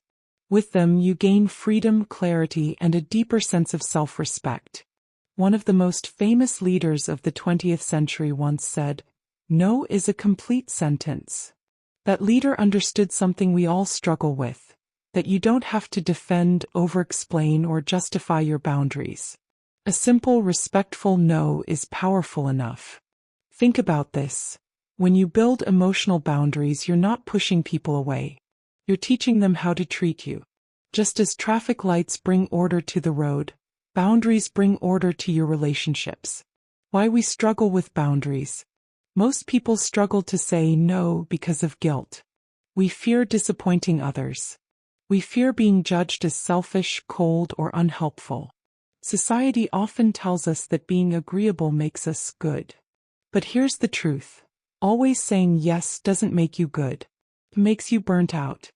With them, you gain freedom, clarity, and a deeper sense of self-respect. One of the most famous leaders of the 20th century once said, "No is a complete sentence." That leader understood something we all struggle with, that you don't have to defend, over-explain, or justify your boundaries. A simple, respectful no is powerful enough. Think about this. When you build emotional boundaries, you're not pushing people away. You're teaching them how to treat you. Just as traffic lights bring order to the road, boundaries bring order to your relationships. Why we struggle with boundaries. Most people struggle to say no because of guilt. We fear disappointing others. We fear being judged as selfish, cold, or unhelpful. Society often tells us that being agreeable makes us good. But here's the truth. Always saying yes doesn't make you good. It makes you burnt out.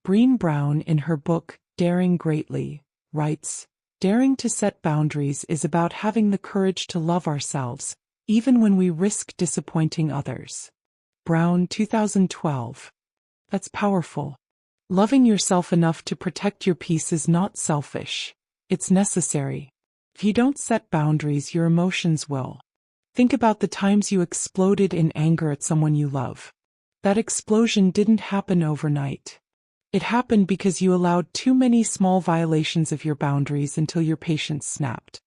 Brené Brown, in her book, Daring Greatly, writes, "Daring to set boundaries is about having the courage to love ourselves, even when we risk disappointing others." Brown, 2012. That's powerful. Loving yourself enough to protect your peace is not selfish. It's necessary. If you don't set boundaries, your emotions will. Think about the times you exploded in anger at someone you love. That explosion didn't happen overnight. It happened because you allowed too many small violations of your boundaries until your patience snapped.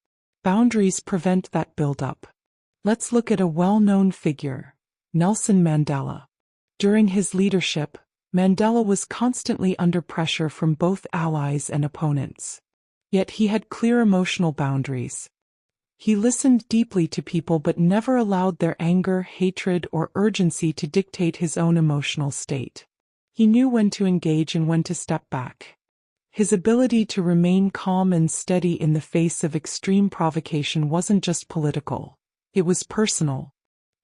Boundaries prevent that buildup. Let's look at a well-known figure, Nelson Mandela. During his leadership, Mandela was constantly under pressure from both allies and opponents. Yet he had clear emotional boundaries. He listened deeply to people but never allowed their anger, hatred, or urgency to dictate his own emotional state. He knew when to engage and when to step back. His ability to remain calm and steady in the face of extreme provocation wasn't just political. It was personal.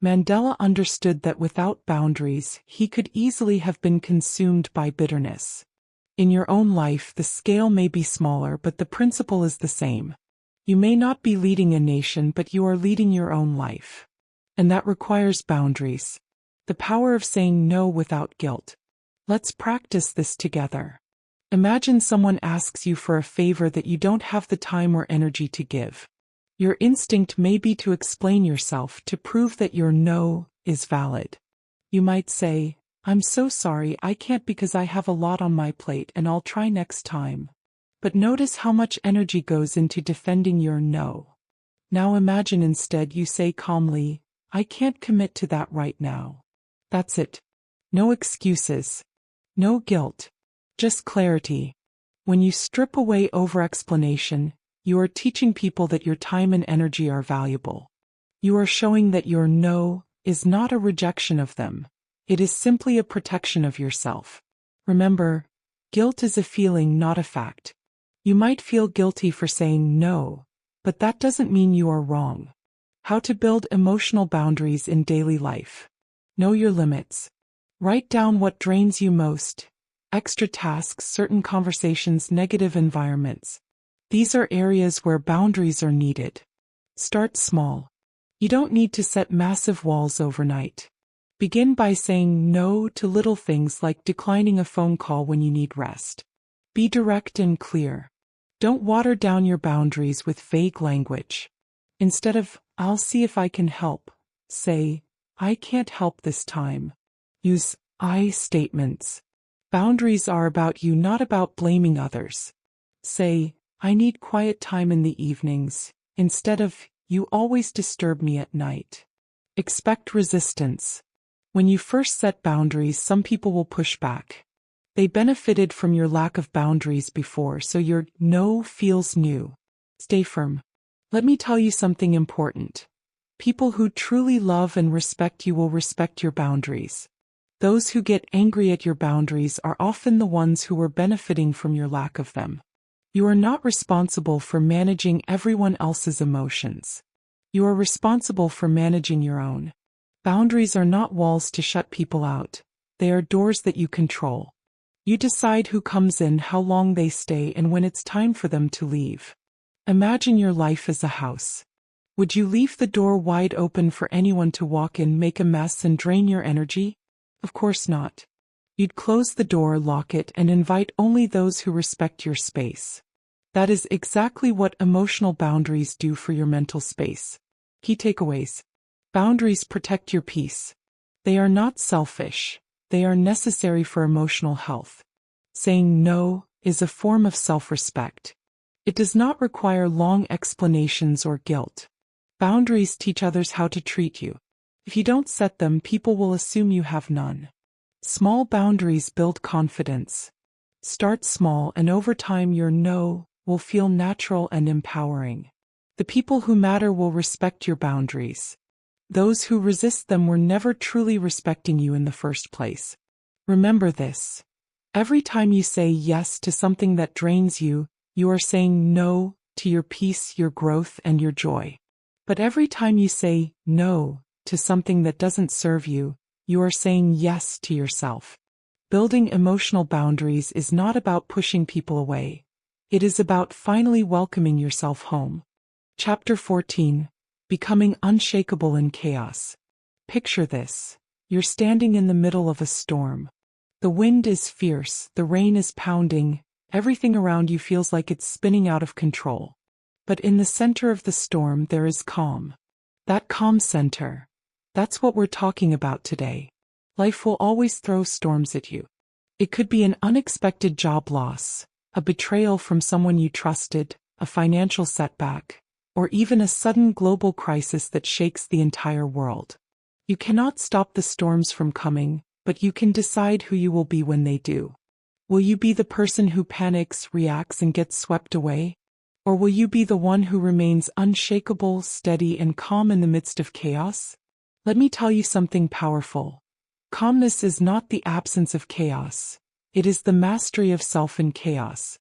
Mandela understood that without boundaries, he could easily have been consumed by bitterness. In your own life, the scale may be smaller, but the principle is the same. You may not be leading a nation, but you are leading your own life. And that requires boundaries. The power of saying no without guilt. Let's practice this together. Imagine someone asks you for a favor that you don't have the time or energy to give. Your instinct may be to explain yourself, to prove that your no is valid. You might say, "I'm so sorry, I can't because I have a lot on my plate and I'll try next time." But notice how much energy goes into defending your no. Now imagine instead you say calmly, "I can't commit to that right now." That's it. No excuses. No guilt. Just clarity. When you strip away over-explanation, you are teaching people that your time and energy are valuable. You are showing that your no is not a rejection of them. It is simply a protection of yourself. Remember, guilt is a feeling, not a fact. You might feel guilty for saying no, but that doesn't mean you are wrong. How to build emotional boundaries in daily life. Know your limits. Write down what drains you most. Extra tasks, certain conversations, negative environments. These are areas where boundaries are needed. Start small. You don't need to set massive walls overnight. Begin by saying no to little things like declining a phone call when you need rest. Be direct and clear. Don't water down your boundaries with vague language. Instead of, "I'll see if I can help," say, "I can't help this time." Use I statements. Boundaries are about you, not about blaming others. Say, "I need quiet time in the evenings," instead of, "You always disturb me at night." Expect resistance. When you first set boundaries, some people will push back. They benefited from your lack of boundaries before, so your no feels new. Stay firm. Let me tell you something important. People who truly love and respect you will respect your boundaries. Those who get angry at your boundaries are often the ones who are benefiting from your lack of them. You are not responsible for managing everyone else's emotions. You are responsible for managing your own. Boundaries are not walls to shut people out. They are doors that you control. You decide who comes in, how long they stay, and when it's time for them to leave. Imagine your life as a house. Would you leave the door wide open for anyone to walk in, make a mess, and drain your energy? Of course not. You'd close the door, lock it, and invite only those who respect your space. That is exactly what emotional boundaries do for your mental space. Key takeaways. Boundaries protect your peace. They are not selfish. They are necessary for emotional health. Saying no is a form of self-respect. It does not require long explanations or guilt. Boundaries teach others how to treat you. If you don't set them, people will assume you have none. Small boundaries build confidence. Start small, and over time your no will feel natural and empowering. The people who matter will respect your boundaries. Those who resist them were never truly respecting you in the first place. Remember this. Every time you say yes to something that drains you, you are saying no to your peace, your growth, and your joy. But every time you say no to something that doesn't serve you, you are saying yes to yourself. Building emotional boundaries is not about pushing people away. It is about finally welcoming yourself home. Chapter 14. Becoming unshakable in chaos. Picture this. You're standing in the middle of a storm. The wind is fierce, the rain is pounding, everything around you feels like it's spinning out of control. But in the center of the storm there is calm. That calm center. That's what we're talking about today. Life will always throw storms at you. It could be an unexpected job loss, a betrayal from someone you trusted, a financial setback, or even a sudden global crisis that shakes the entire world. You cannot stop the storms from coming, but you can decide who you will be when they do. Will you be the person who panics, reacts, and gets swept away? Or will you be the one who remains unshakable, steady, and calm in the midst of chaos? Let me tell you something powerful. Calmness is not the absence of chaos. It is the mastery of self in chaos.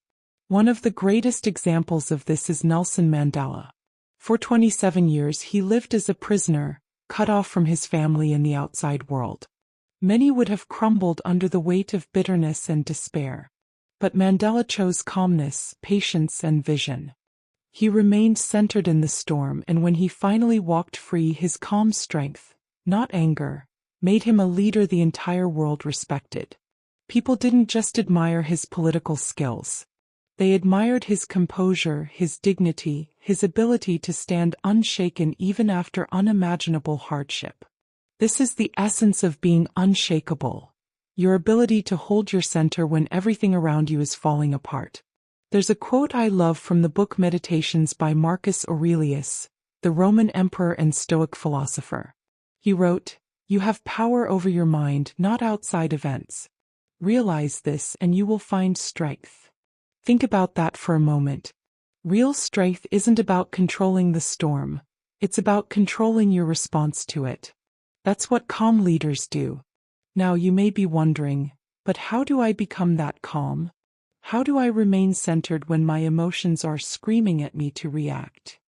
One of the greatest examples of this is Nelson Mandela. For 27 years he lived as a prisoner, cut off from his family and the outside world. Many would have crumbled under the weight of bitterness and despair. But Mandela chose calmness, patience, and vision. He remained centered in the storm, and when he finally walked free, his calm strength, not anger, made him a leader the entire world respected. People didn't just admire his political skills. They admired his composure, his dignity, his ability to stand unshaken even after unimaginable hardship. This is the essence of being unshakable. Your ability to hold your center when everything around you is falling apart. There's a quote I love from the book Meditations by Marcus Aurelius, the Roman emperor and Stoic philosopher. He wrote, "You have power over your mind, not outside events. Realize this and you will find strength." Think about that for a moment. Real strength isn't about controlling the storm. It's about controlling your response to it. That's what calm leaders do. Now you may be wondering, but how do I become that calm? How do I remain centered when my emotions are screaming at me to react?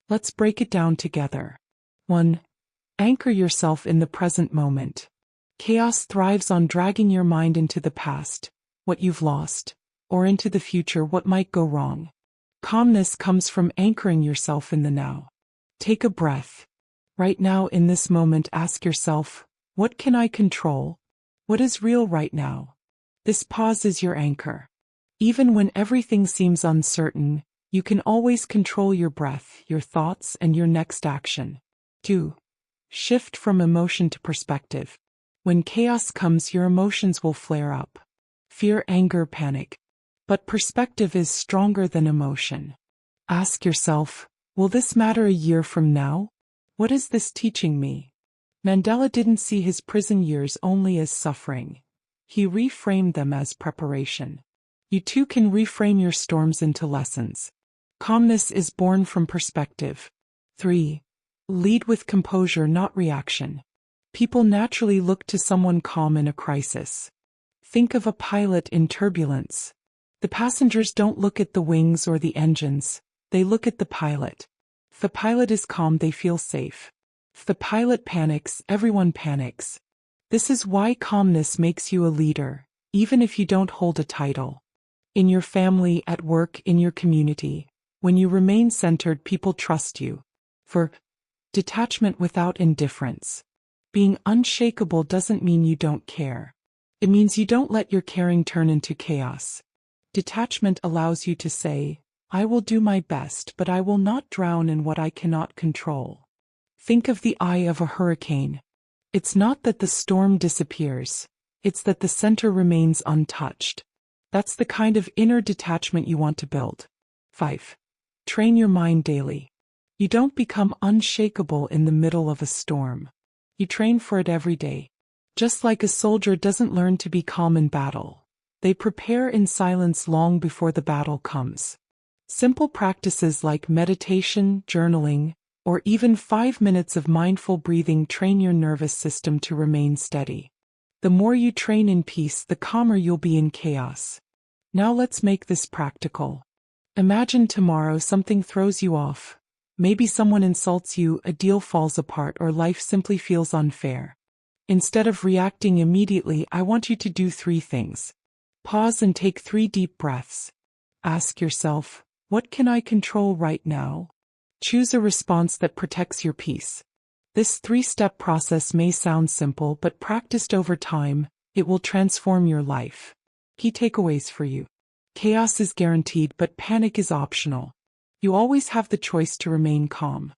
Let's break it down together. 1. Anchor yourself in the present moment. Chaos thrives on dragging your mind into the past, what you've lost, or into the future, what might go wrong. Calmness comes from anchoring yourself in the now. Take a breath. Right now, in this moment, ask yourself, what can I control? What is real right now? This pause is your anchor. Even when everything seems uncertain, you can always control your breath, your thoughts, and your next action. 2. Shift from emotion to perspective. When chaos comes, your emotions will flare up. Fear, anger, panic. But perspective is stronger than emotion. Ask yourself, will this matter a year from now? What is this teaching me? Mandela didn't see his prison years only as suffering. He reframed them as preparation. You too can reframe your storms into lessons. Calmness is born from perspective. 3. Lead with composure, not reaction. People naturally look to someone calm in a crisis. Think of a pilot in turbulence. The passengers don't look at the wings or the engines, they look at the pilot. If the pilot is calm, they feel safe. If the pilot panics, everyone panics. This is why calmness makes you a leader, even if you don't hold a title. In your family, at work, in your community, when you remain centered, people trust you. For detachment without indifference. Being unshakable doesn't mean you don't care. It means you don't let your caring turn into chaos. Detachment allows you to say, I will do my best, but I will not drown in what I cannot control. Think of the eye of a hurricane. It's not that the storm disappears, it's that the center remains untouched. That's the kind of inner detachment you want to build. 5. Train your mind daily. You don't become unshakable in the middle of a storm. You train for it every day. Just like a soldier doesn't learn to be calm in battle, they prepare in silence long before the battle comes. Simple practices like meditation, journaling, or even 5 minutes of mindful breathing train your nervous system to remain steady. The more you train in peace, the calmer you'll be in chaos. Now let's make this practical. Imagine tomorrow something throws you off. Maybe someone insults you, a deal falls apart, or life simply feels unfair. Instead of reacting immediately, I want you to do 3 things. Pause and take 3 deep breaths. Ask yourself, what can I control right now? Choose a response that protects your peace. This 3-step process may sound simple, but practiced over time, it will transform your life. Key takeaways for you. Chaos is guaranteed, but panic is optional. You always have the choice to remain calm.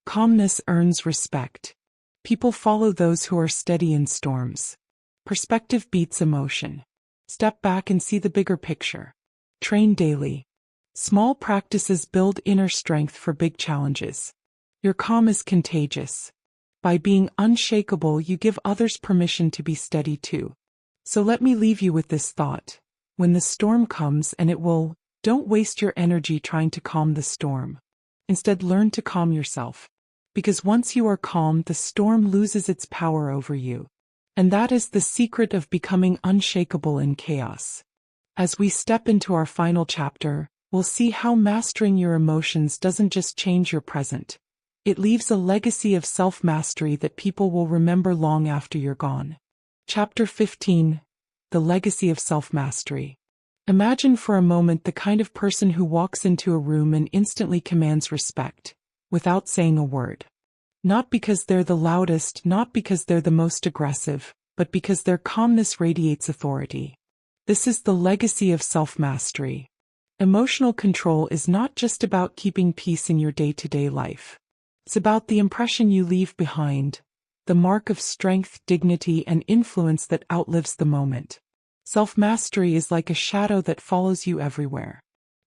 Calmness earns respect. People follow those who are steady in storms. Perspective beats emotion. Step back and see the bigger picture. Train daily. Small practices build inner strength for big challenges. Your calm is contagious. By being unshakable, you give others permission to be steady too. So let me leave you with this thought. When the storm comes, and it will, don't waste your energy trying to calm the storm. Instead, learn to calm yourself. Because once you are calm, the storm loses its power over you. And that is the secret of becoming unshakable in chaos. As we step into our final chapter, we'll see how mastering your emotions doesn't just change your present. It leaves a legacy of self-mastery that people will remember long after you're gone. Chapter 15. The Legacy of Self-Mastery. Imagine for a moment the kind of person who walks into a room and instantly commands respect, without saying a word. Not because they're the loudest, not because they're the most aggressive, but because their calmness radiates authority. This is the legacy of self-mastery. Emotional control is not just about keeping peace in your day-to-day life. It's about the impression you leave behind, the mark of strength, dignity, and influence that outlives the moment. Self-mastery is like a shadow that follows you everywhere.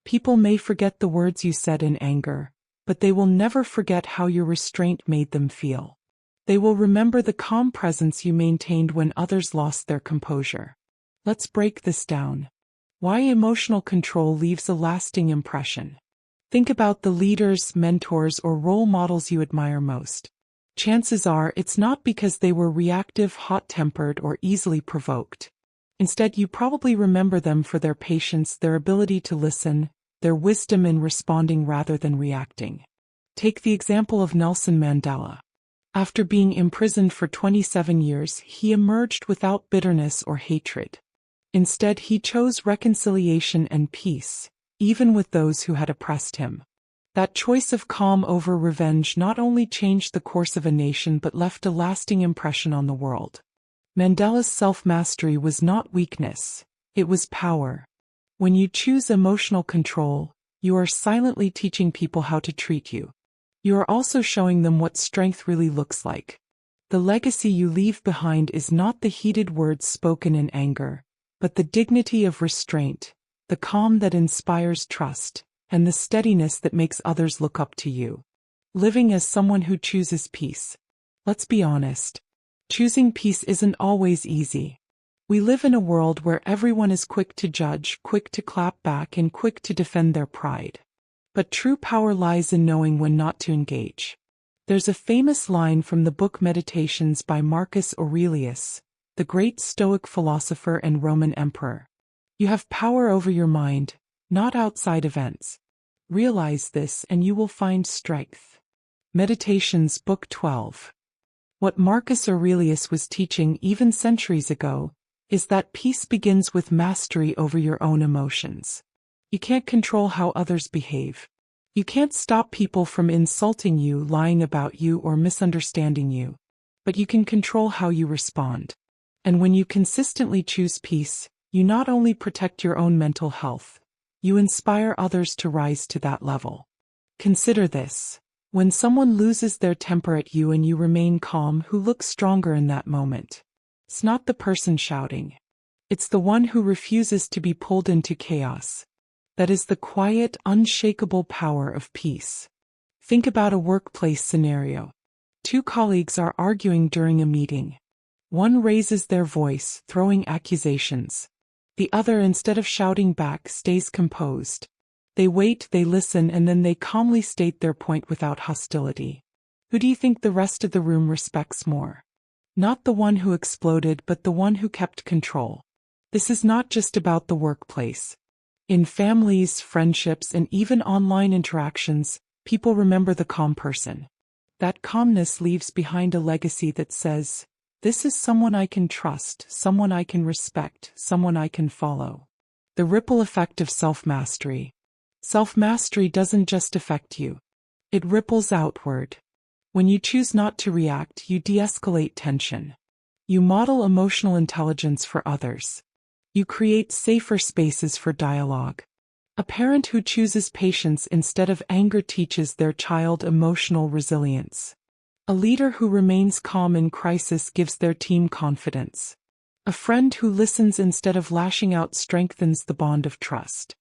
People may forget the words you said in anger, but they will never forget how your restraint made them feel. They will remember the calm presence you maintained when others lost their composure. Let's break this down. Why emotional control leaves a lasting impression. Think about the leaders, mentors, or role models you admire most. Chances are it's not because they were reactive, hot-tempered, or easily provoked. Instead, you probably remember them for their patience, their ability to listen, their wisdom in responding rather than reacting. Take the example of Nelson Mandela. After being imprisoned for 27 years, he emerged without bitterness or hatred. Instead, he chose reconciliation and peace, even with those who had oppressed him. That choice of calm over revenge not only changed the course of a nation but left a lasting impression on the world. Mandela's self-mastery was not weakness, it was power. When you choose emotional control, you are silently teaching people how to treat you. You are also showing them what strength really looks like. The legacy you leave behind is not the heated words spoken in anger, but the dignity of restraint, the calm that inspires trust, and the steadiness that makes others look up to you. Living as someone who chooses peace. Let's be honest. Choosing peace isn't always easy. We live in a world where everyone is quick to judge, quick to clap back, and quick to defend their pride. But true power lies in knowing when not to engage. There's a famous line from the book Meditations by Marcus Aurelius, the great Stoic philosopher and Roman emperor. You have power over your mind, not outside events. Realize this and you will find strength. Meditations, Book 12. What Marcus Aurelius was teaching even centuries ago is that peace begins with mastery over your own emotions. You can't control how others behave. You can't stop people from insulting you, lying about you, or misunderstanding you. But you can control how you respond. And when you consistently choose peace, you not only protect your own mental health, you inspire others to rise to that level. Consider this. When someone loses their temper at you and you remain calm, who looks stronger in that moment? It's not the person shouting. It's the one who refuses to be pulled into chaos. That is the quiet, unshakable power of peace. Think about a workplace scenario. Two colleagues are arguing during a meeting. One raises their voice, throwing accusations. The other, instead of shouting back, stays composed. They wait, they listen, and then they calmly state their point without hostility. Who do you think the rest of the room respects more? Not the one who exploded, but the one who kept control. This is not just about the workplace. In families, friendships, and even online interactions, people remember the calm person. That calmness leaves behind a legacy that says, "This is someone I can trust, someone I can respect, someone I can follow." The ripple effect of self-mastery. Self-mastery doesn't just affect you. It ripples outward. When you choose not to react, you de-escalate tension. You model emotional intelligence for others. You create safer spaces for dialogue. A parent who chooses patience instead of anger teaches their child emotional resilience. A leader who remains calm in crisis gives their team confidence. A friend who listens instead of lashing out strengthens the bond of trust.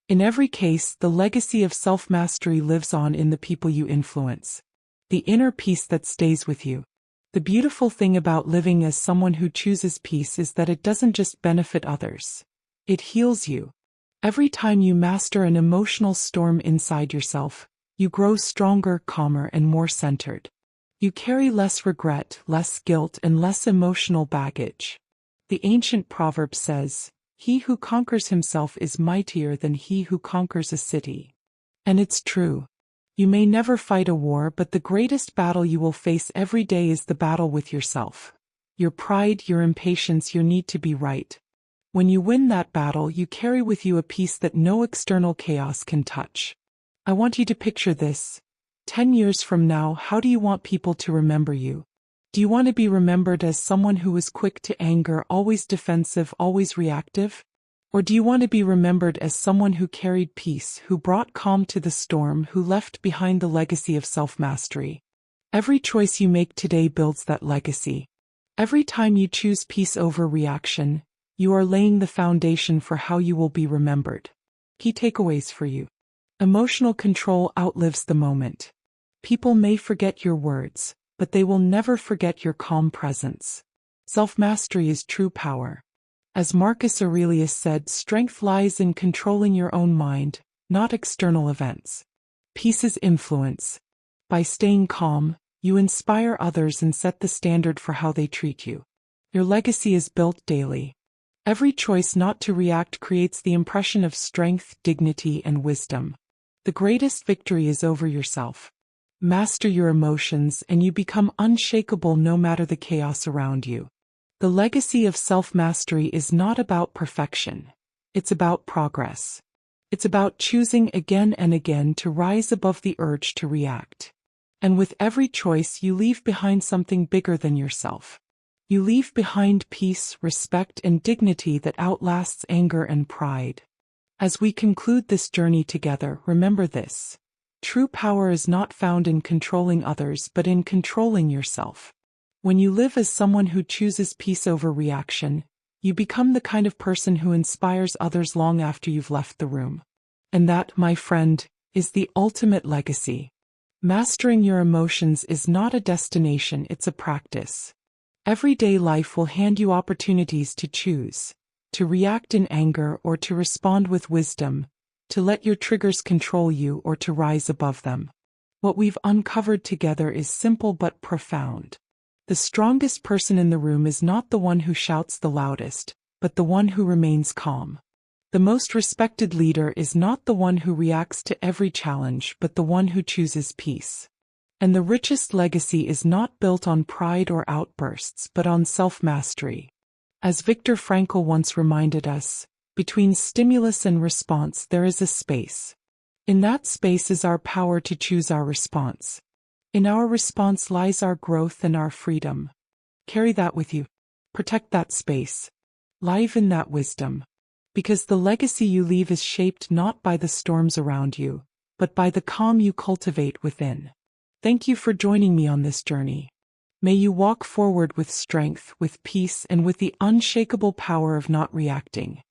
In every case, the legacy of self-mastery lives on in the people you influence. The inner peace that stays with you. The beautiful thing about living as someone who chooses peace is that it doesn't just benefit others. It heals you. Every time you master an emotional storm inside yourself, you grow stronger, calmer, and more centered. You carry less regret, less guilt, and less emotional baggage. The ancient proverb says, "He who conquers himself is mightier than he who conquers a city." And it's true. You may never fight a war, but the greatest battle you will face every day is the battle with yourself. Your pride, your impatience, your need to be right. When you win that battle, you carry with you a peace that no external chaos can touch. I want you to picture this. 10 years from now, how do you want people to remember you? Do you want to be remembered as someone who was quick to anger, always defensive, always reactive? Or do you want to be remembered as someone who carried peace, who brought calm to the storm, who left behind the legacy of self-mastery? Every choice you make today builds that legacy. Every time you choose peace over reaction, you are laying the foundation for how you will be remembered. Key takeaways for you. Emotional control outlives the moment. People may forget your words, but they will never forget your calm presence. Self-mastery is true power. As Marcus Aurelius said, strength lies in controlling your own mind, not external events. Peace is influence. By staying calm, you inspire others and set the standard for how they treat you. Your legacy is built daily. Every choice not to react creates the impression of strength, dignity, and wisdom. The greatest victory is over yourself. Master your emotions and you become unshakable no matter the chaos around you. The legacy of self-mastery is not about perfection. It's about progress. It's about choosing again and again to rise above the urge to react. And with every choice, you leave behind something bigger than yourself. You leave behind peace, respect, and dignity that outlasts anger and pride. As we conclude this journey together, remember this. True power is not found in controlling others but in controlling yourself. When you live as someone who chooses peace over reaction, you become the kind of person who inspires others long after you've left the room. And that, my friend, is the ultimate legacy. Mastering your emotions is not a destination, it's a practice. Everyday life will hand you opportunities to choose, to react in anger or to respond with wisdom, to let your triggers control you or to rise above them. What we've uncovered together is simple but profound. The strongest person in the room is not the one who shouts the loudest, but the one who remains calm. The most respected leader is not the one who reacts to every challenge, but the one who chooses peace. And the richest legacy is not built on pride or outbursts, but on self-mastery. As Viktor Frankl once reminded us, between stimulus and response there is a space. In that space is our power to choose our response. In our response lies our growth and our freedom. Carry that with you. Protect that space. Live in that wisdom. Because the legacy you leave is shaped not by the storms around you, but by the calm you cultivate within. Thank you for joining me on this journey. May you walk forward with strength, with peace, and with the unshakable power of not reacting.